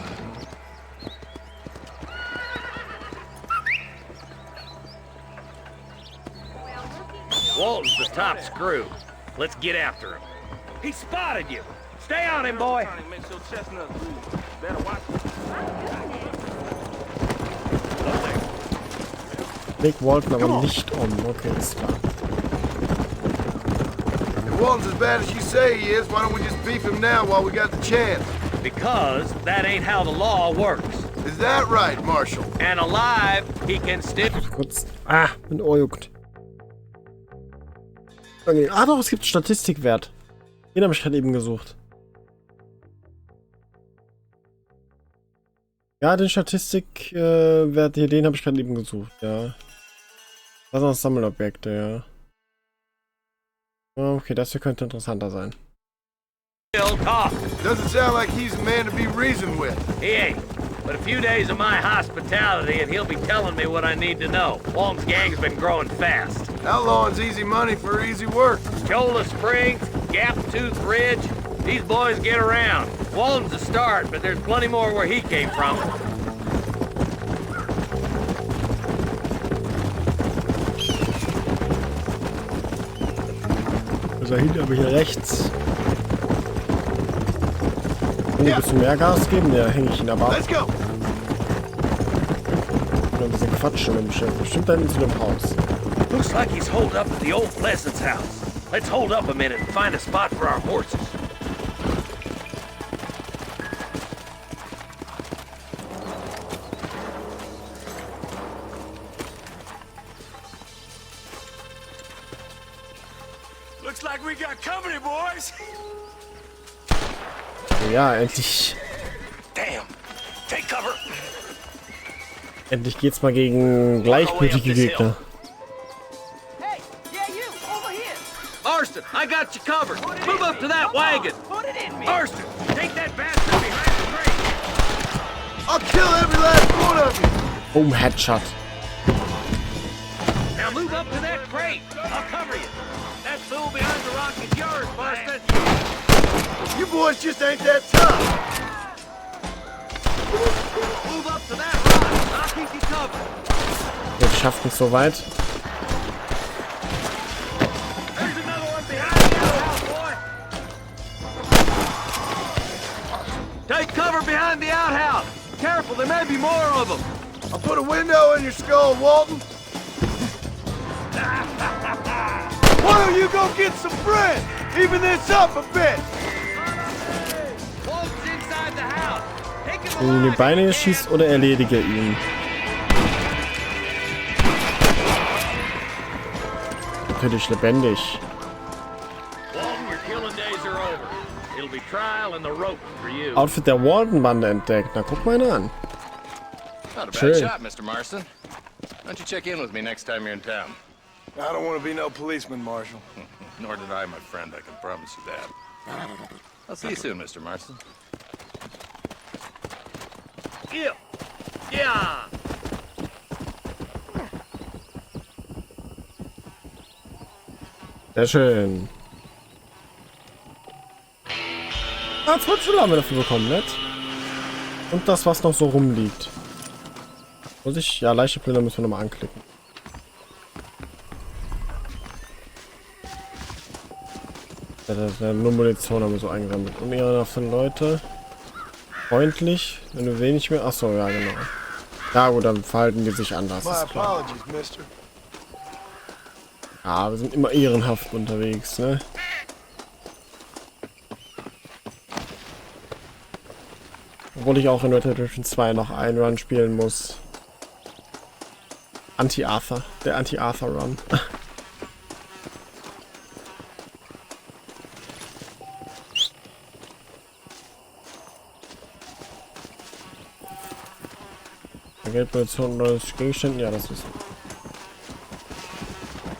Walton's the top screw. Let's get after him. He spotted you. Stay on him, boy. Leg Walton aber nicht um. Okay, ist klar. If Walton's as bad as you say he is, why don't we just beef him now while we got the chance? Because that ain't how the law works. Is that right, Marshal? And alive, he can still... Kurz. Ah, mein Ohr juckt. Okay. Ah doch, es gibt einen Statistikwert. Den habe ich gerade eben gesucht. Ja, den Statistikwert hier, den habe ich gerade eben gesucht, ja. Das sind auch Sammelobjekte, ja. Okay, das hier könnte interessanter sein. Doesn't sound like he's a man to be reasoned with. He ain't. But a few days of my hospitality and he'll be telling me what I need to know. Walton's gang's been growing fast. Outlawing's easy money for easy work. Cholla Springs, Gap Tooth Ridge, these boys get around. Walton's a start, but there's plenty more where he came from. Also hinter mir hier rechts. Kann ich ein bisschen mehr Gas geben? Ja, hänge ich ihn aber ab. Let's go. Und ein bisschen quatschen mit dem Schiff. Bestimmt da hinten zu dem Haus. Looks like he's holed up at the old Pleasance house. Let's hold up a minute and find a spot for our horses. Looks like we got company, boys. Ja, endlich. Damn. Take cover. Endlich geht's mal gegen gleichgültige Gegner. Hey, yeah, you, over here. Marston, I got you covered. Move up to that wagon. Put it in me. Marston, take that bastard behind the crate. I'll kill every last one of you. Boom, Headshot. Now move up to that crate. I'll cover you. That fool behind the rock is yours, Marston. You boys just ain't that tough. Move up to that rock. I'll keep you covered. Wir schaffen es soweit. There's another one behind the outhouse, boy. Take cover behind the outhouse. Careful, there may be more of them. I'll put a window in your skull, Walton. Why don't you go get some bread? Even this up a bit. Walton's inside the house. Take him Wenn du in die Beine schießt oder erledige ihn. Natürlich lebendig. Walton, your killing days are over. It'll be trial and the rope for you. Outfit der Walton-Bande entdeckt. Na, guck mal ihn an. Not a bad Schön. shot, Mr. Marston. Why don't you check in with me next time you're in town? I don't want to be no policeman, Marshal. Nor did I, my friend. I can promise you that. I'll see you soon, Mr. Marston. Yeah. Yeah. Sehr schön. Ah, 12 Schüler haben wir dafür bekommen, nett. Und das, was noch so rumliegt. Muss ich? Ja, leichte Plünder müssen wir nochmal anklicken. Ja, das ist ja nur Munition haben wir so eingesammelt. Und ja, für Leute. Freundlich, wenn du wenig mehr. Achso, ja, genau. Ja, gut, dann verhalten die sich anders. My Ist klar. apologies, mister. Ah, wir sind immer ehrenhaft unterwegs, ne? Obwohl ich auch in Red Dead Redemption 2 noch einen Run spielen muss. Anti-Arthur. Der Anti-Arthur-Run. Geldposition oder Gegenständen? Ja, das ist.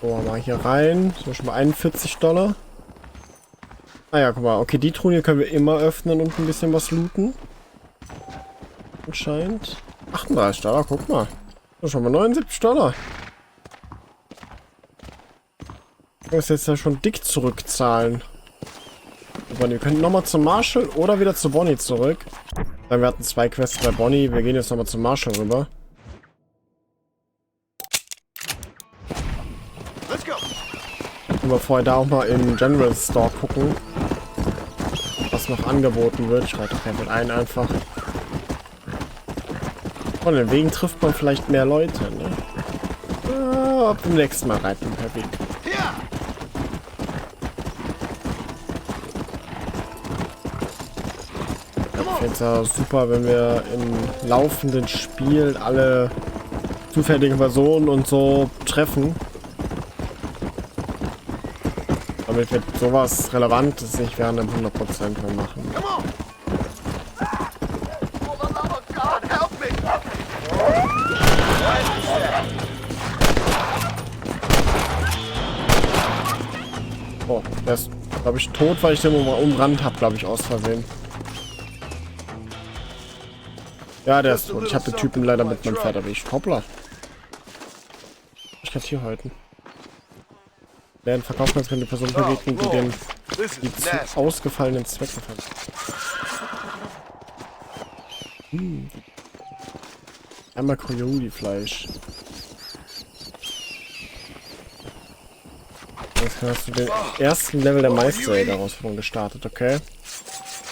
So, mal hier rein. So, schon mal 41 $. Ah ja, guck mal. Okay, die Truhe hier können wir immer öffnen und ein bisschen was looten. Anscheinend. 38 $, guck mal. So, schon mal 79 $. Ich muss jetzt ja schon dick zurückzahlen. Aber wir könnten nochmal zum Marshall oder wieder zu Bonnie zurück. Dann wir hatten 2 Quests bei Bonnie. Wir gehen jetzt nochmal zum Marshall rüber. Können wir vorher da auch mal im General Store gucken, was noch angeboten wird. Ich reite mit ein einfach. Von den Wegen trifft man vielleicht mehr Leute, ne? Ja, beim nächsten Mal reiten per Weg. Ich finde es ja super, wenn wir im laufenden Spiel alle zufälligen Personen und so treffen. Damit wir sowas Relevantes nicht während dem 100% mehr machen. Oh, der ist, glaube ich, tot, weil ich den mal umrannt habe, glaube ich, aus Versehen. Ja, der ist tot. Ich habe den Typen leider mit meinem Pferd erwischt. Hoppla. Ich kann hier halten. Lernen verkaufen, als können die Person bewegen, die zu ausgefallenen Zwecken verwenden. Einmal Coyote-Fleisch. Jetzt hast du den ersten Level der Meisterjäger-Herausforderung gestartet, okay?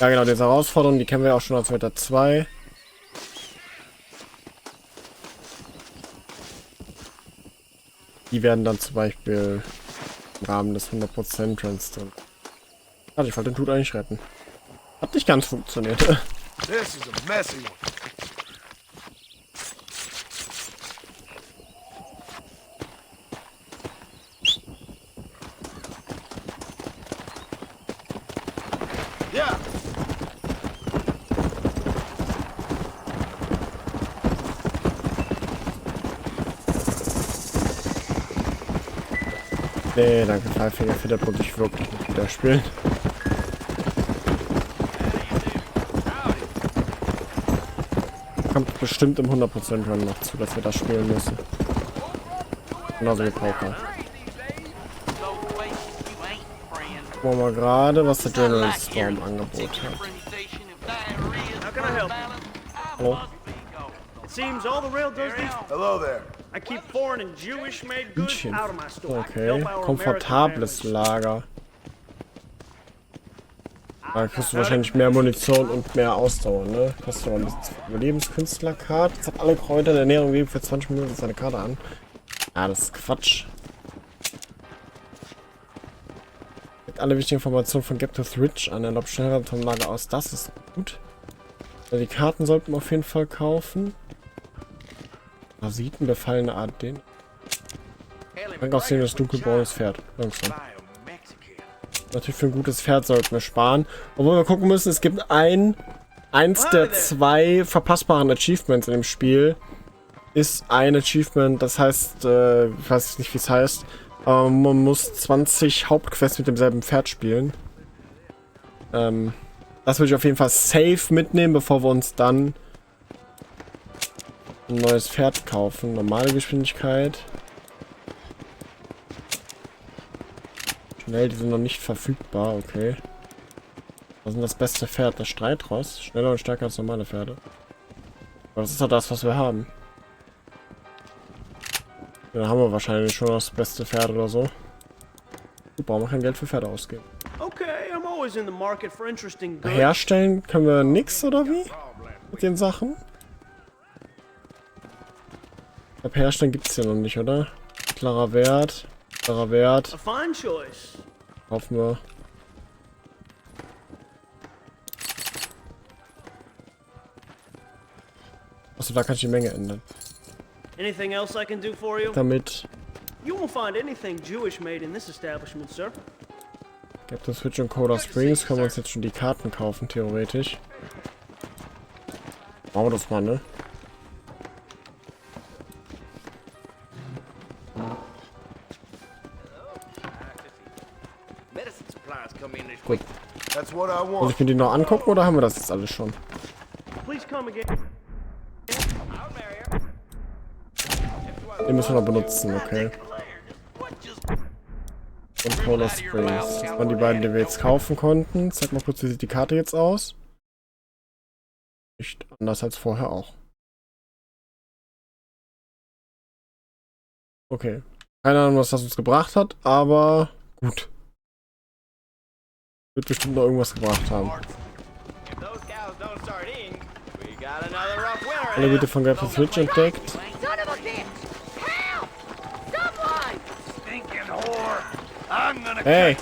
Ja genau, diese Herausforderung, die kennen wir auch schon als Wetter 2. Die werden dann zum Beispiel im Rahmen des 100% Trends drin. Also ich wollte den Dude eigentlich retten. Hat nicht ganz funktioniert. This is a messy one. Yeah. Nee, danke, Pfeiffinger, für der wollte ich wirklich nicht wieder spielen. Kommt bestimmt im 100% Run noch zu, dass wir das spielen müssen. Genauso wie Poker. Gucken wir mal gerade, was der General Store im Angebot hat. Hallo? Hello there. Okay, komfortables Lager. Da kriegst du wahrscheinlich mehr Munition und mehr Ausdauer, ne? Kostet aber ein bisschen Überlebenskünstlerkarte. Jetzt hat alle Kräuter in der Ernährung geben für 20 Minuten seine Karte an. Ah, das ist Quatsch. Legt alle wichtigen Informationen von Gaptooth Ridge an. Erlaubt schneller vom Lager aus. Das ist gut. Also die Karten sollten wir auf jeden Fall kaufen. Parasiten, befallene Art, den. Dank aussehen das dunkelbraunes Pferd. Langsam. Natürlich für ein gutes Pferd sollten wir sparen. Obwohl wir gucken müssen, es gibt eins der 2 verpassbaren Achievements in dem Spiel. Ist ein Achievement, das heißt, ich weiß nicht, wie es heißt, aber man muss 20 Hauptquests mit demselben Pferd spielen. Das würde ich auf jeden Fall safe mitnehmen, bevor wir uns dann ein neues Pferd kaufen. Normale Geschwindigkeit. Schnell, die sind noch nicht verfügbar, okay. Was ist denn das beste Pferd? Das Streitross? Schneller und stärker als normale Pferde. Aber das ist doch das, was wir haben. Ja, dann haben wir wahrscheinlich schon das beste Pferd oder so. Gut, brauchen wir kein Geld für Pferde ausgeben. Herstellen können wir nix, oder wie? Mit den Sachen? Ich glaube, herstellen gibt es hier noch nicht, oder? Klarer Wert. Wert. A fine choice. Kaufen wir. Achso, da kann ich die Menge ändern. Anything else I can do for you? Damit. You won't find anything Jewish made in this establishment, sir. Captain Switch und Coda Springs können wir uns jetzt schon die Karten kaufen, theoretisch. Machen wir das mal, ne? Gut. Muss ich mir die noch angucken oder haben wir das jetzt alles schon? Please come again. Den müssen wir noch benutzen, okay. Und Cola Springs. Das waren die beiden, die wir jetzt kaufen konnten. Zeig mal kurz, wie sieht die Karte jetzt aus. Nicht anders als vorher auch. Okay. Keine Ahnung, was das uns gebracht hat, aber gut. Wird bestimmt noch irgendwas gebracht haben. Alle Güte von Captain Switch entdeckt. Hey!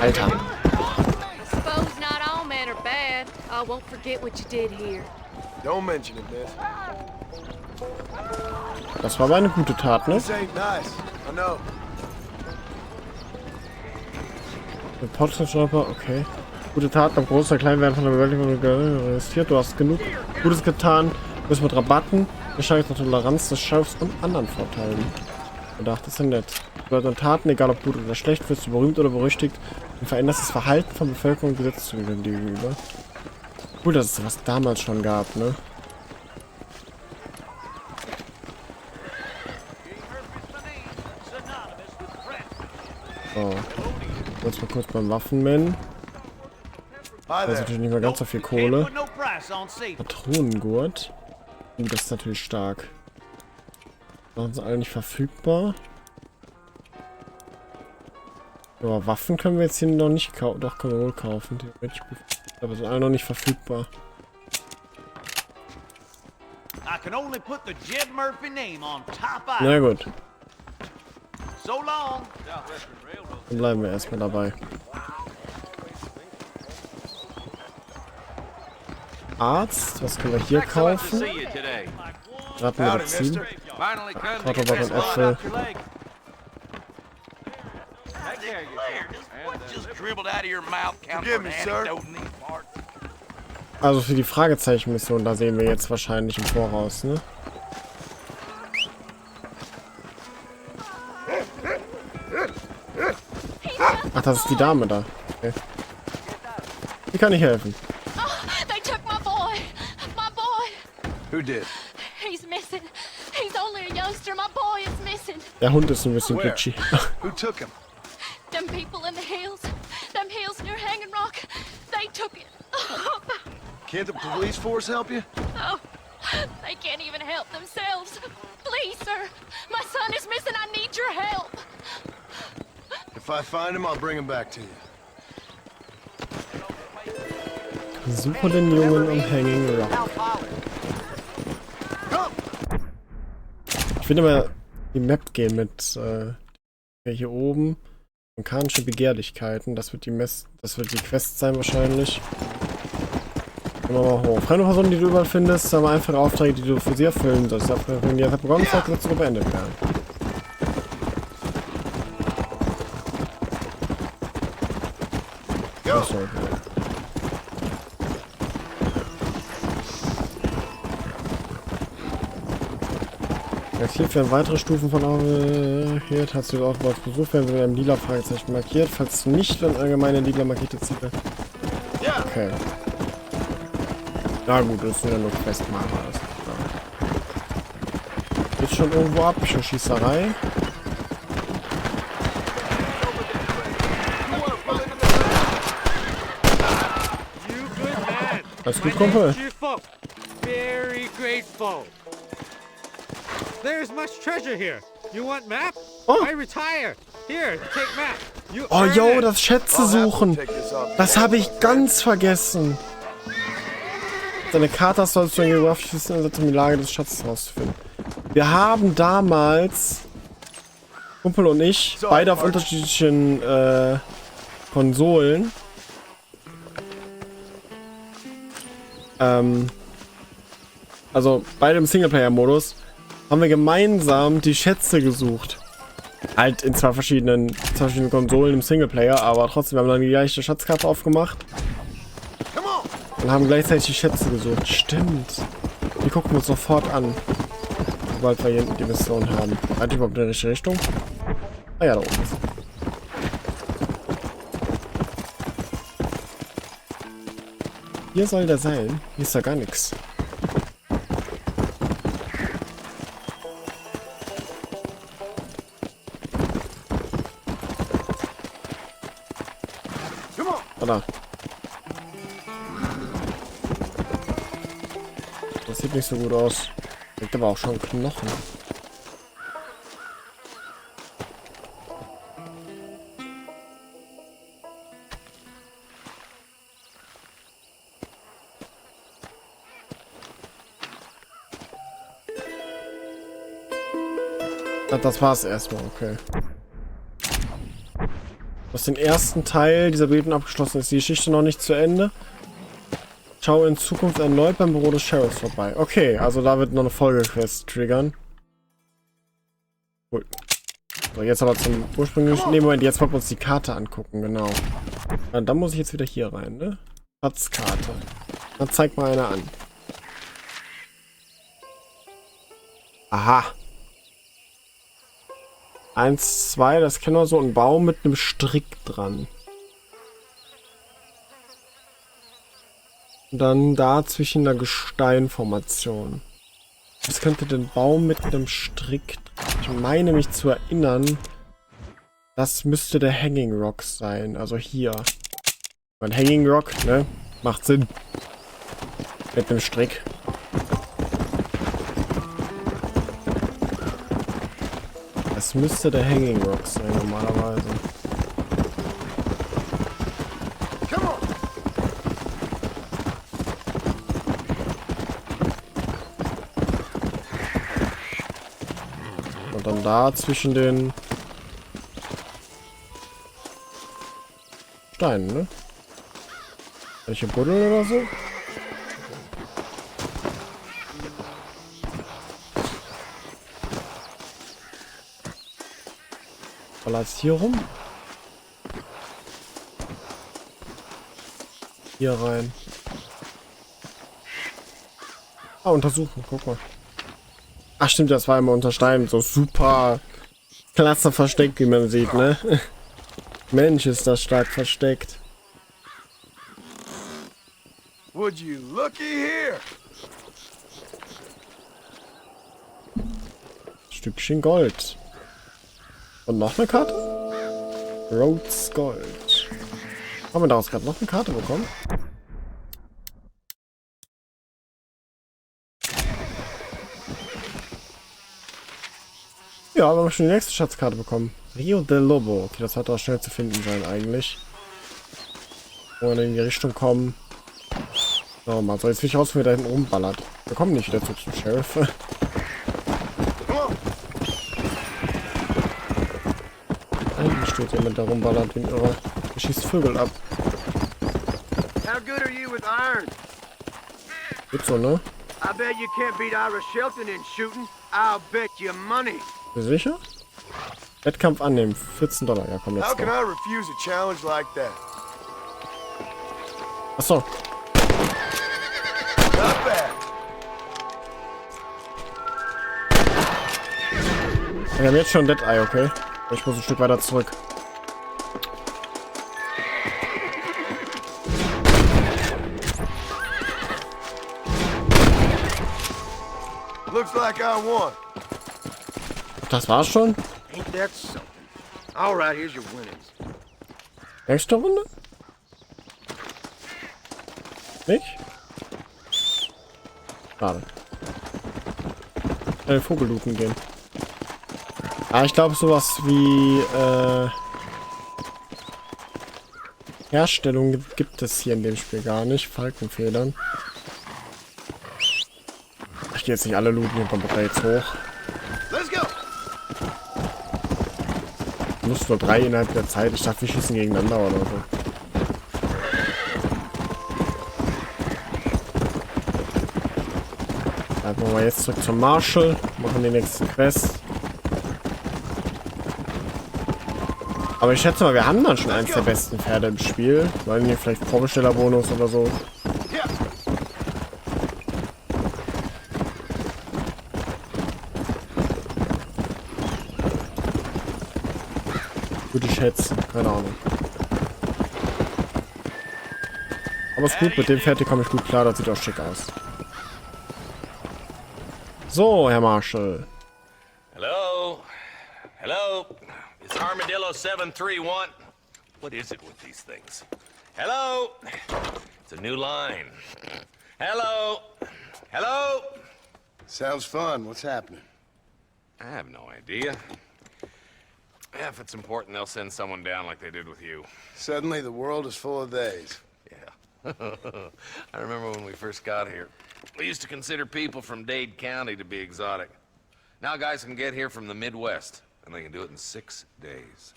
Alter. Suppose not all men are bad. I won't forget what you did here. Don't mention it, miss. Das war aber eine gute Tat, ne? This ain't nice. I know. Potschnapper, okay. Gute Tat, beim großen kleinen werden von der Bewältigung investiert. Du hast genug Gutes getan. Du bist mit Rabatten, Bescheid der Toleranz des Chefs und anderen Vorteilen. Gedacht, das ist ja nett. Über deine Taten, egal ob gut oder schlecht, wirst du berühmt oder berüchtigt und veränderst das Verhalten von Bevölkerung und Gesetzgebern gegenüber. Cool, dass es sowas damals schon gab, ne? So. Jetzt mal kurz beim Waffenmann. Da ist natürlich nicht mehr ganz so viel Kohle. Patronengurt. Das ist natürlich stark. Machen sie alle nicht verfügbar. Ja, Waffen können wir jetzt hier noch nicht kaufen. Doch, können wir wohl kaufen. Aber sind alle noch nicht verfügbar. Na gut. Dann bleiben wir erstmal dabei. Arzt, was können wir hier kaufen? Rattenmedizin. Autobahn und Äpfel. Also für die Fragezeichen-Mission, da sehen wir jetzt wahrscheinlich im Voraus, ne? Ach, das ist die Dame da. Okay. Wie kann ich helfen? They took my boy. My boy. Who did? He's missing. He's only a youngster. My boy is missing. Der Hund ist ein bisschen glitchy. Who took him? Them people in the hills. Them hills near Hanging Rock. They took it. Can't the police force help you? Oh, they can't even help themselves. Please, sir. My son is missing. I need your help. If I find him, I'll bring him back to you. Suche den Jungen am Hanging Rock. Ich will immer die Map gehen mit hier oben. Vulkanische Begehrlichkeiten. Das wird die Quest sein wahrscheinlich. Gehen wir mal hoch. Fremde Personen, die du überall findest, haben einfache Aufträge, die du für sie erfüllen sollst. Wenn die einfach begonnen hat, wird sogar beendet werden. Achso. Markiert werden weitere Stufen von hier hast du auch was besucht werden, mit einem lila Fragezeichen markiert. Falls nicht, dann allgemeine lila markierte Ziele. Okay. Na gut, das sind ja nur Questmarker. Geht schon irgendwo ab, schon Schießerei. Alles gut, Kumpel. Very grateful. There's much treasure here. You want map? Oh. I retire. Here, take map. You Oh, earn yo, it. das Schätze suchen. Das habe ich ganz vergessen. Deine Karte sollst du in geografischen Einsätzen, um die Lage des Schatzes herauszufinden. Wir haben damals, Kumpel und ich, beide auf unterschiedlichen Konsolen, also beide im Singleplayer-Modus, haben wir gemeinsam die Schätze gesucht. Halt in zwei verschiedenen Konsolen im Singleplayer, aber trotzdem haben wir dann die gleiche Schatzkarte aufgemacht. Und haben gleichzeitig die Schätze gesucht. Stimmt. Die gucken wir uns sofort an. Sobald wir hier die Mission haben. Halt überhaupt in die richtige Richtung? Ah ja, da oben ist. Hier soll der sein. Hier ist ja gar nichts. Da. Das sieht nicht so gut aus. Liegt aber auch schon Knochen. Das war's erstmal, okay. Du hast den ersten Teil dieser Beten abgeschlossen. Ist die Geschichte noch nicht zu Ende? Schau in Zukunft erneut beim Büro des Sheriffs vorbei. Okay, also da wird noch eine Folgequest triggern. Cool. So, jetzt aber zum ursprünglichen... Ne, Moment, jetzt wollen wir uns die Karte angucken, genau. Ja, dann muss ich jetzt wieder hier rein, ne? Schatzkarte. Dann zeig mal eine an. Aha. 1, 2, das kennen wir so. Ein Baum mit einem Strick dran. Und dann da zwischen einer Gesteinformation. Was könnte denn Baum mit einem Strick? Ich meine mich zu erinnern, das müsste der Hanging Rock sein. Also hier. Ein Hanging Rock, ne? Macht Sinn. Mit einem Strick. Das müsste der Hanging Rock sein, normalerweise. Und dann da zwischen den Steinen, ne? Welche Buddel oder so? Jetzt hier rum. Hier rein. Ah, untersuchen. Guck mal. Ach stimmt, das war immer unter Steinen. So super klasse versteckt, wie man sieht, ne? Mensch, ist das stark versteckt. Would you looky here? Stückchen Gold. Und noch eine Karte? Rhodes Gold. Haben wir daraus gerade noch eine Karte bekommen? Ja, wir haben schon die nächste Schatzkarte bekommen. Rio del Lobo. Okay, das sollte auch schnell zu finden sein eigentlich. Und in die Richtung kommen. So, mal. So, jetzt will ich raus, wie da hinten rumballert. Wir kommen nicht wieder zum Sheriff. Steht jemand da rumballert wie ein Irrer. Der schießt Vögel ab. How good are you with iron? Geht so, ne? I bet you can't beat Ira Shelton in shooting. I'll bet you money. Bist du sicher? Wettkampf annehmen. $14. Ja, komm, jetzt. How can I refuse a challenge like that? Achso. Not bad. Wir haben jetzt schon Dead Eye, okay? Ich muss ein Stück weiter zurück. Looks like I won. Das war's schon? Ain't that something? All right, here's your winnings. Nächste Runde? Nicht? Schade. Vogel looten gehen. Ah, ich glaube sowas wie Herstellung gibt es hier in dem Spiel gar nicht. Falkenfedern. Ich gehe jetzt nicht alle looten, hier kommt da jetzt hoch. Muss nur 3 innerhalb der Zeit. Ich dachte, wir schießen gegeneinander oder so. Dann machen wir jetzt zurück zum Marshall. Machen die nächste Quest. Aber ich schätze mal, wir haben dann schon eins der besten Pferde im Spiel. Weil hier vielleicht Vorbestellerbonus oder so. Würde ich schätzen, keine Ahnung. Aber ist gut, mit dem Pferd komme ich gut klar, das sieht auch schick aus. So, Herr Marshall. Hello? Hello? It's Armadillo 731. What is it with these things? Hello? It's a new line. Hello? Hello? Sounds fun. What's happening? I have no idea. Yeah, if it's important, they'll send someone down like they did with you. Suddenly, the world is full of theys. Yeah. I remember when we first got here. We used to consider people from Dade County to be exotic. Now guys can get here from the Midwest, and they can do it in 6 days.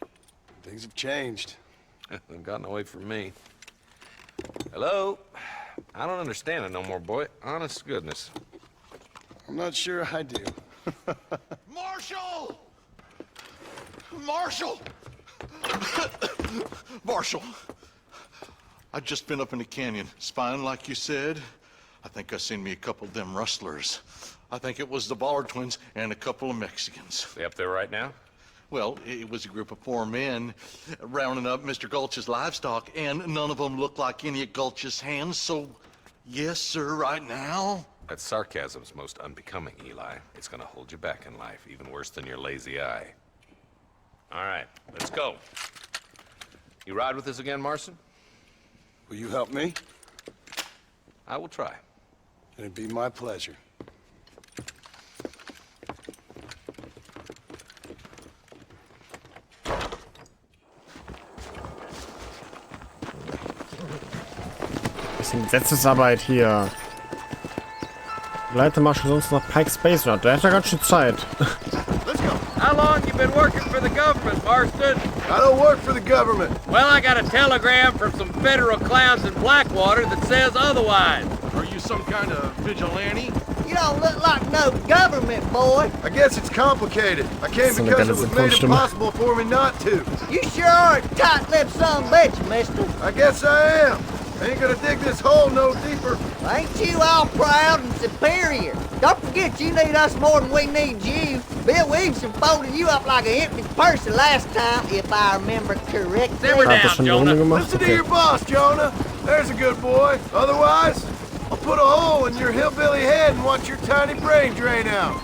Things have changed. They've gotten away from me. Hello? I don't understand it no more, boy. Honest to goodness. I'm not sure I do. Marshall! Marshall! Marshall! I've just been up in the canyon, spying like you said. I think I seen me a couple of them rustlers. I think it was the Ballard twins and a couple of Mexicans. They up there right now? Well, it was a group of 4 men rounding up Mr. Gulch's livestock, and none of them looked like any of Gulch's hands, so yes, sir, right now. That sarcasm's most unbecoming, Eli. It's gonna hold you back in life, even worse than your lazy eye. All right, let's go. You ride with us again, Marston? Will you help me? I will try. It'd be my pleasure. Bisschen Gesetzesarbeit hier. Leite Marshall sonst nach Pike's Base, oder? Der hat ja ganz schön Zeit. How long you been working for the government, Marston? I don't work for the government. Well, I got a telegram from some federal clowns in Blackwater that says otherwise. Are you some kind of vigilante? You don't look like no government, boy. I guess it's complicated. I came So eine because geile it was made Synchronstimme. impossible for me not to. You sure are a tight-lipped son of a bitch, mister. I guess I am. I ain't gonna dig this hole no deeper. Ain't you all proud and superior? Don't forget you need us more than we need you. Bill Williamson folded you up like an empty person last time, if I remember correctly. Simmer Hat er down, schon eine Jonah. Runde gemacht? Listen to Okay. your boss, Jonah. There's a good boy. Otherwise, I'll put a hole in your hillbilly head and watch your tiny brain drain out.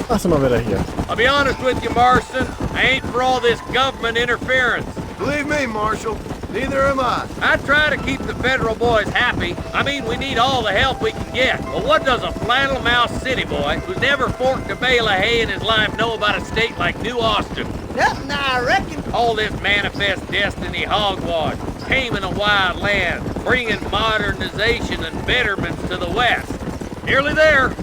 Ach, sind wir wieder hier. I'll be honest with you, Marston. I ain't for all this government interference. Believe me, Marshal, neither am I. I try to keep the federal boys happy. I mean, we need all the help we can get. But what does a flannel mouse city boy who's never forked a bale of hay in his life know about a state like New Austin? Nothing, I reckon. All this manifest destiny hogwash, taming a wild land, bringing modernization and betterments to the West. Nearly there.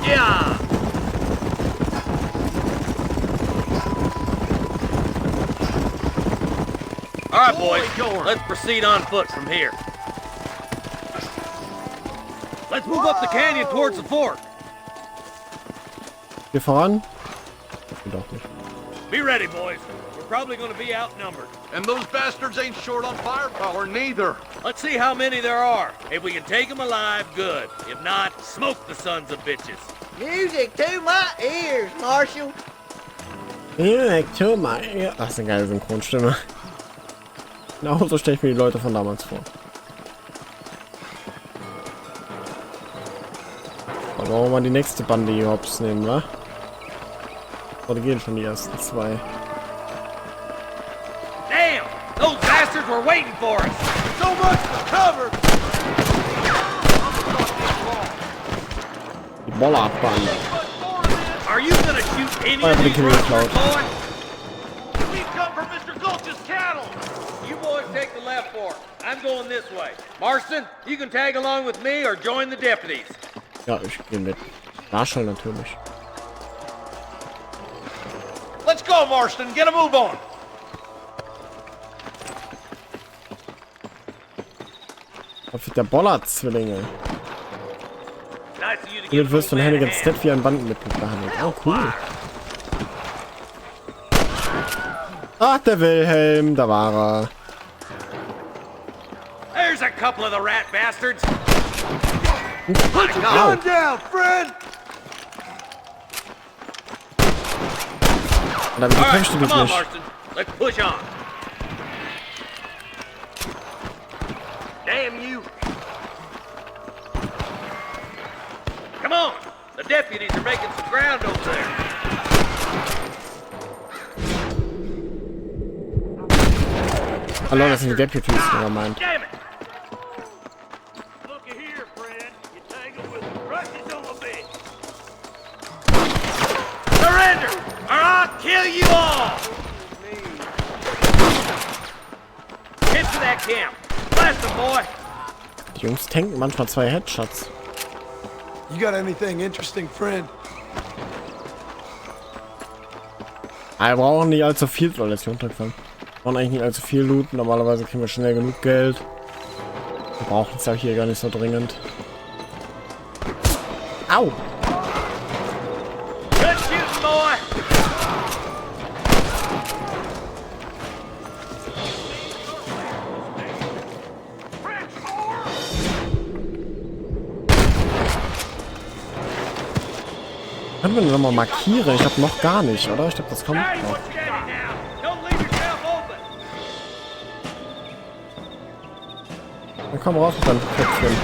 Yeah. All right, boys, let's proceed on foot from here. Let's move up the canyon towards the fort. Hier voran? Doch nicht. Be ready, boys. We're probably going to be outnumbered. And those bastards ain't short on firepower, neither. Let's see how many there are. If we can take them alive, good. If not, smoke the sons of bitches. Music to my ears, Marshal. Ja, das ist eine geile Synchronstimme. Genau so stelle ich mir die Leute von damals vor. Aber wollen wir mal die nächste Bande hier hops nehmen, wa? Oder gehen schon die ersten 2? Damn! Those bastards were waiting for us! So much for cover! Die Bollerbande. Are you gonna shoot any Oh, of die these kriegen wir geklaut. boys? We come from Mr. Gulch's cattle. You boys take the left fork. I'm going this way. Marston, you can tag along with me or join the deputies. Ja, ich gehe mit. Marshall natürlich. Let's go, Marston. Get a move on. Auf der Bollard-Zwillinge. Nice of you to Du give wirst von old man a Hannigan hand. Stead wie ein Bandenmitglied behandelt. Oh, cool. Ach, der Wilhelm, da war er. There's a couple of the rat bastards. Put your gun down, friend! Und damit All right, kämpfst du dich come on, nicht. Marston. Let's push on. Damn you. Come on. The deputies are making some ground over there. Hallo, das sind die Deputies, wie er meint. Damn it. Looky here, friend. You tangled with the crutches on the bench. Surrender, or I'll kill you all. Get to that camp. Blast them, boy. Die Jungs tanken manchmal 2 Headshots. You got anything interesting, friend? Wir brauchen nicht allzu viel, soll jetzt hier runterfallen. Wir brauchen eigentlich nicht allzu viel Loot. Normalerweise kriegen wir schnell genug Geld. Wir brauchen es ja hier gar nicht so dringend. Au! Good shooting, boy. Können wir nochmal markieren? Ich glaube noch gar nicht, oder? Ich glaube, das kommt Hey, noch. what you got now? Don't leave yourself open. Dann komm raus mit deinem Köpfchen.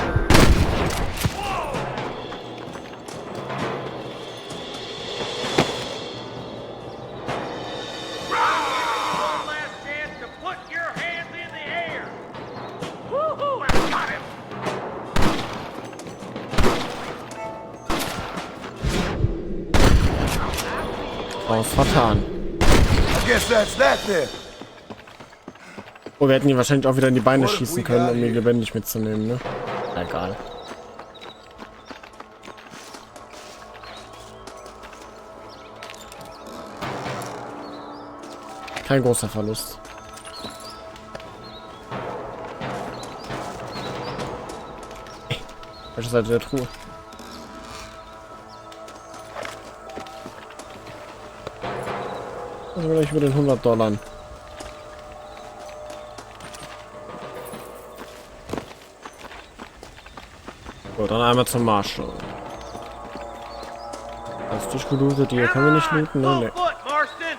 One last chance to put your hands in the air. Woohoo! I got him. Oh, vertan. I guess that's that then. Oh, wir hätten ihn wahrscheinlich auch wieder in die Beine schießen können, um ihn lebendig mitzunehmen, ne? Egal. Kein großer Verlust. Welche Seite der Truhe? Also gleich über den $100. So, dann einmal zum Marshall. Das ist durchgelootet, die hier können wir nicht looten, ne? Nee. Foot, Marston.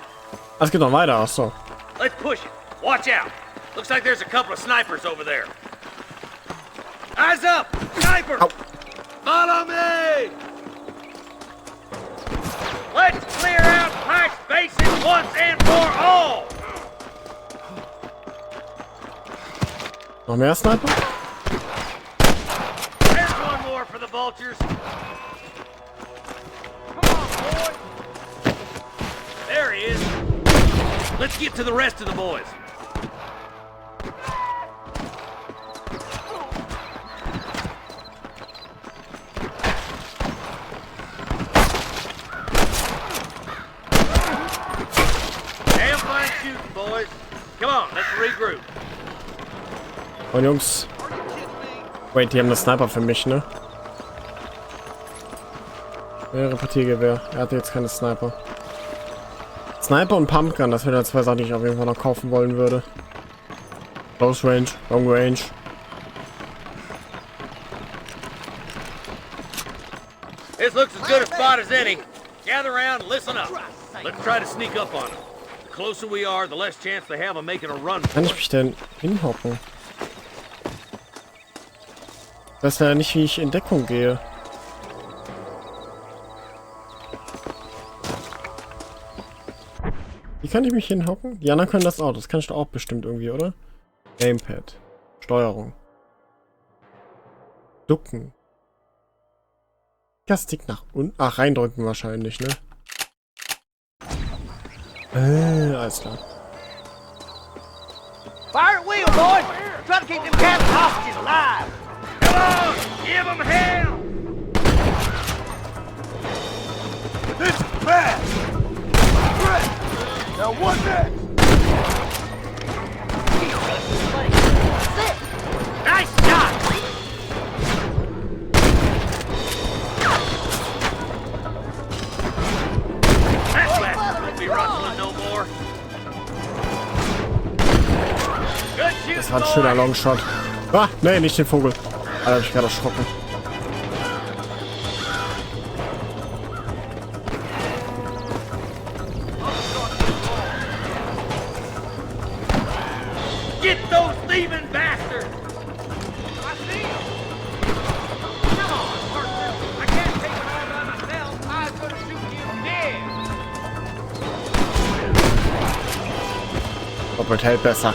Es geht noch weiter, achso. Let's push it. Watch out. Looks like there's a couple of snipers over there. Eyes up! Sniper! Ow. Follow me! Let's clear out Pike's Basin once and for all! Noch mehr Sniper? There's one more for the vultures. Come on, boy! There he is. Let's get to the rest of the boys. Damn fine shooting, boys. Come on, let's regroup. Und Jungs. Wait, die haben das Sniper für mich, ne? Repetiergewehr. Er hatte jetzt keine Sniper. Sniper und Pumpgun, das wären ja 2 Sachen, die ich auf jeden Fall noch kaufen wollen würde. Close Range, Long Range. This looks as good a spot as any. Gather around and listen up. Let's try to sneak up on them. The closer we are, the less chance they have of making a run Kann for ich it. mich denn hinhocken? Ich weiß ja nicht, wie ich in Deckung gehe. Wie kann ich mich hinhocken? Die anderen können das auch. Das kann ich doch auch bestimmt irgendwie, oder? Gamepad. Steuerung. Ducken. Stick nach unten. Ach, reindrücken wahrscheinlich, ne? Alles klar. Fire at will, boys! Try to keep them cattle hostages alive! Come on, give them hell! das war ein schöner Longshot. Ah, nee, nicht den Vogel. Da hab ich gerade erschrocken. Get those thieving bastards! I see them! Come on, Marston! I can't take it all by myself. I was gonna shoot you dead! Doppelt hält besser.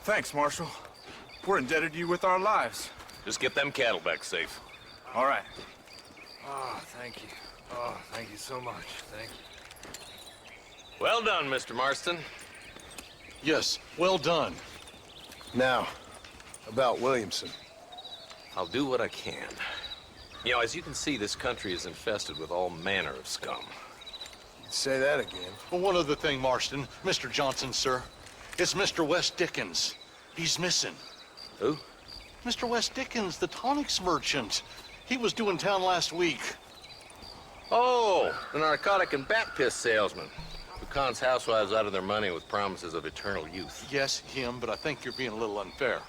Thanks, Marshal. We're indebted to you with our lives. Just get them cattle back safe. All right. Oh, thank you. Oh, thank you so much. Thank you. Well done, Mr. Marston. Yes, well done. Now, about Williamson. I'll do what I can. You know, as you can see, this country is infested with all manner of scum. Say that again. Well, one other thing, Marston. Mr. Johnson, sir. It's Mr. Wes Dickens. He's missing. Who? Mr. Wes Dickens, the tonics merchant. He was due in town last week. Oh, the narcotic and bat piss salesman who cons housewives out of their money with promises of eternal youth. Yes, him, but I think you're being a little unfair.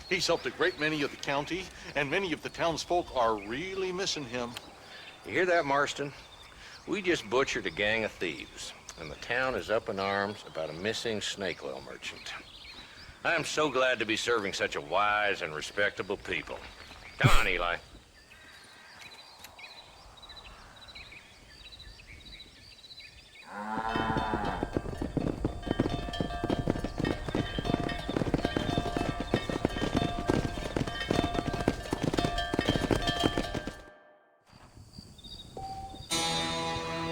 He's helped a great many of the county, and many of the townsfolk are really missing him. You hear that, Marston? We just butchered a gang of thieves, and the town is up in arms about a missing snake oil merchant. I am so glad to be serving such a wise and respectable people. Come on, Eli.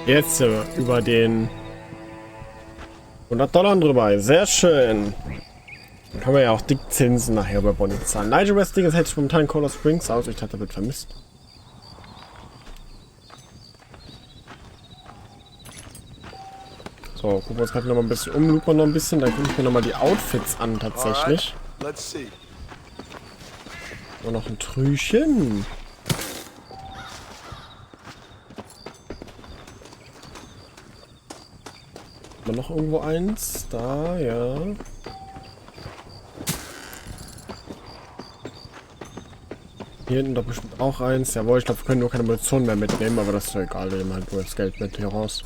Jetzt sind wir über den $100 drüber. Sehr schön. Dann können wir ja auch dick Zinsen nachher bei Bonnie zahlen. Nigel West Dickens hält sich momentan in Color Springs aus. Ich dachte, er wird vermisst. So, gucken wir uns gerade noch mal ein bisschen um. Lupen wir noch ein bisschen. Dann gucke ich mir noch mal die Outfits an, tatsächlich. Let's see. Und noch ein Trüchen. Haben wir noch irgendwo eins? Da, ja. Hier hinten doch bestimmt auch eins. Jawohl, ich glaube, wir können nur keine Munition mehr mitnehmen, aber das ist ja egal. Wir nehmen halt nur das Geld mit hier raus.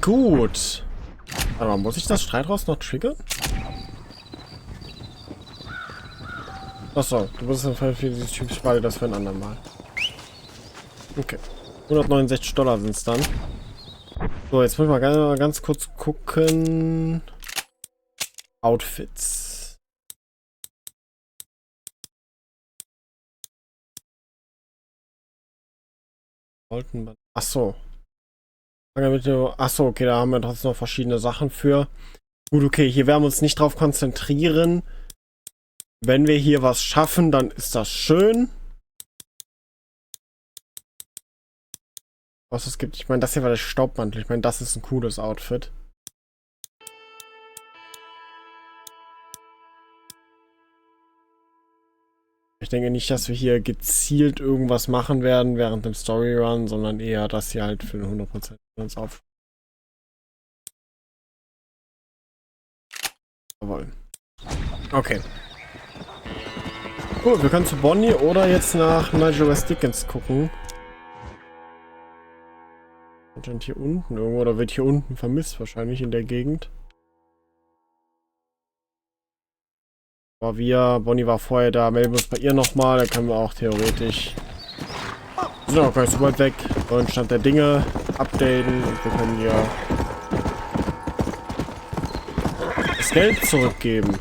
Gut. Aber muss ich das Streithaus noch triggern? Achso, du bist auf jeden Fall für dieses typische Ball, das für ein andermal. Okay. $169 sind es dann. So, jetzt muss ich mal ganz kurz gucken. Outfits. Achso. Achso, okay, da haben wir trotzdem noch verschiedene Sachen für. Gut, okay, hier werden wir uns nicht drauf konzentrieren. Wenn wir hier was schaffen, dann ist das schön. Was es gibt. Ich meine, das hier war der Staubmantel. Ich meine, das ist ein cooles Outfit. Ich denke nicht, dass wir hier gezielt irgendwas machen werden während dem Storyrun, sondern eher, dass hier halt für 100% uns auf. Jawohl. Okay. Gut, wir können zu Bonnie oder jetzt nach Nigel West Dickens gucken. Anscheinend hier unten irgendwo, oder wird hier unten vermisst wahrscheinlich in der Gegend. Aber Bonnie war vorher da, melden wir uns bei ihr nochmal, dann können wir auch theoretisch... sind auch gar nicht so weit weg, neuen Stand der Dinge updaten und wir können hier das Geld zurückgeben.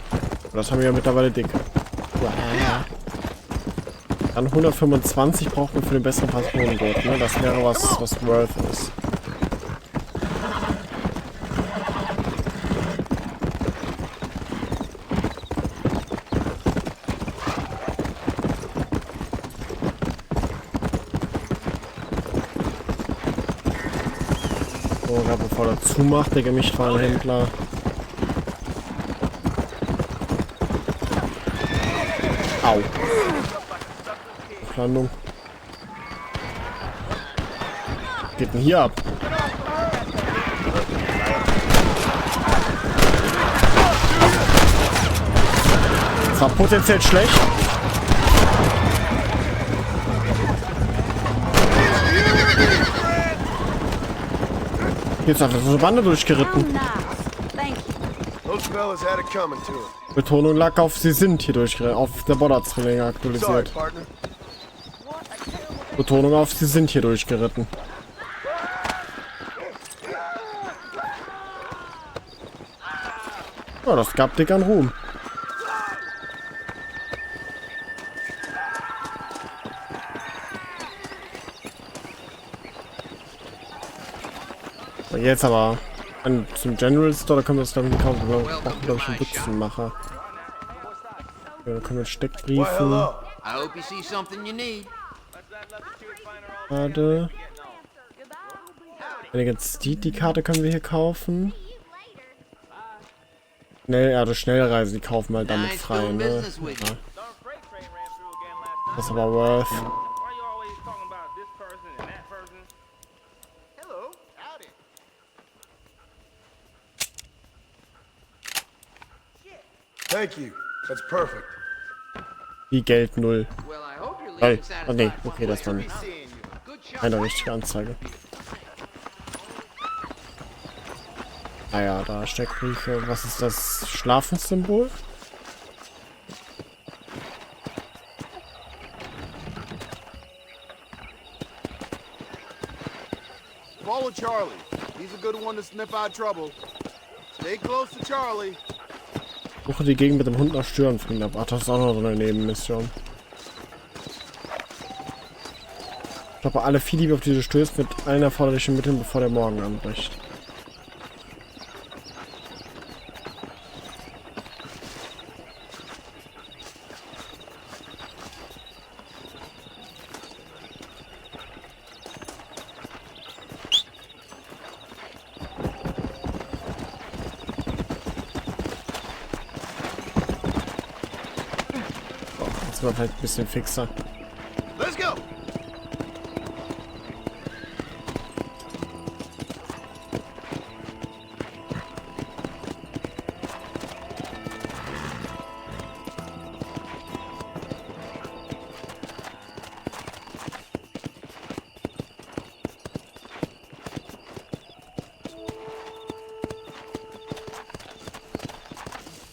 Das haben wir ja mittlerweile dick. Dann 125 brauchen wir für den besseren Patronengurt, ne? Das wäre was worth ist. So, gerade bevor er zumacht, der Gemischtwarenhändler. Au. Bruchlandung. Was geht denn hier ab? Das war potenziell schlecht. Jetzt einfach so eine Bande durchgeritten. Betonung lag auf sie sind hier durchgeritten. Auf der Borderzwillinge aktualisiert. Betonung auf sie sind hier durchgeritten. Ja, das gab dick an Ruhm. Jetzt aber zum General Store, da können wir das dann kaufen. Wir brauchen, glaube ich, einen Butzenmacher. Ja, da können wir Steckbriefen. Warte. Die Karte können wir hier kaufen. Schnellreise, die kaufen wir halt damit frei, ne? Ja. Das ist aber worth. Thank you. That's perfect. Wie Geld 0. Hey. Oh ne, okay, das war eine richtige Anzeige. Naja, da Steckbriefe. Was ist das Schlafenssymbol? Follow Charlie. He's a good one to sniff out trouble. Stay close to Charlie. Suche die Gegend mit dem Hund nach Störenfrieden ab. Ach, das ist auch noch so eine Nebenmission. Ich glaube, alle Viehdiebe, auf die du stößt, mit allen erforderlichen Mitteln, bevor der Morgen anbricht. Das war vielleicht ein bisschen fixer. Let's go.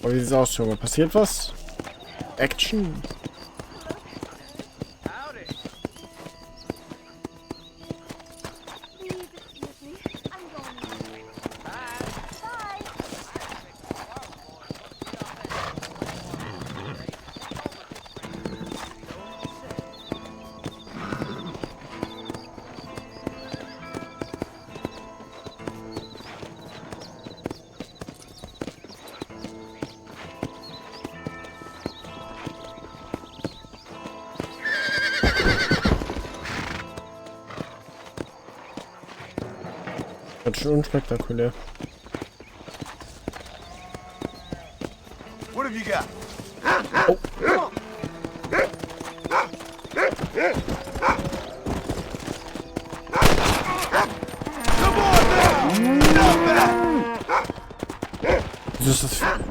Oh, wie sieht's aus, Junge? Passiert was? Action? Das ist schon unspektakulär. What have you got? Oh.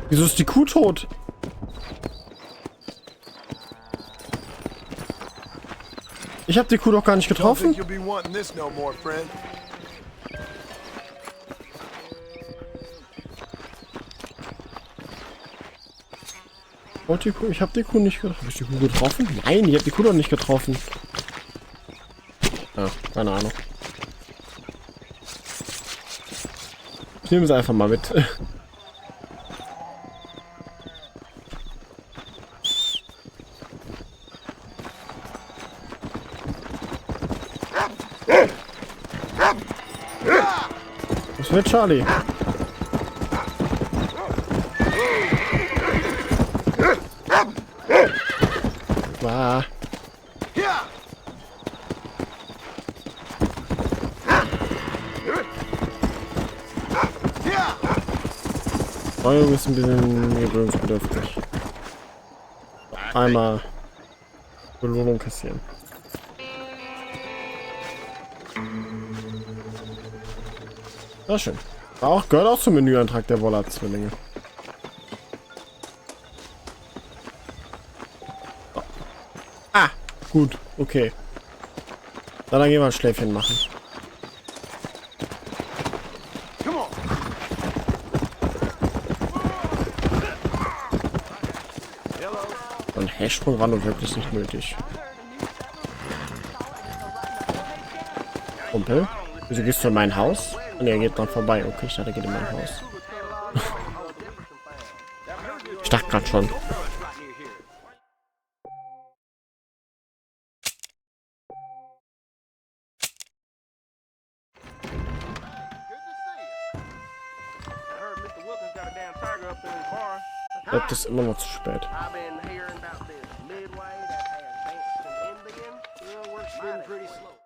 Wieso ist die Kuh tot? Ich habe die Kuh doch gar nicht getroffen. Die Kuh, ich habe die Kuh nicht getroffen. Habe ich die Kuh getroffen? Nein, ich habe die Kuh doch nicht getroffen. Ja, keine Ahnung. Ich nehme sie einfach mal mit. Was wird Charlie? War. Steuerung ist ein bisschen gewöhnungsbedürftig. Einmal Belohnung kassieren. Na schön. Gehört auch zum Menüantrag der Woller-Zwillinge. So. Ah, gut, okay. Dann gehen wir ein Schläfchen machen. Ein Hechtsprung war nun wirklich nicht nötig. Kumpel, wieso gehst du in mein Haus? Und er geht dran vorbei. Okay, ich dachte, er geht in mein Haus. Ich dachte gerade schon. Das ist immer noch zu spät. I've been hearing about this midway that has danced an Indian. Well, we're spinning pretty slow.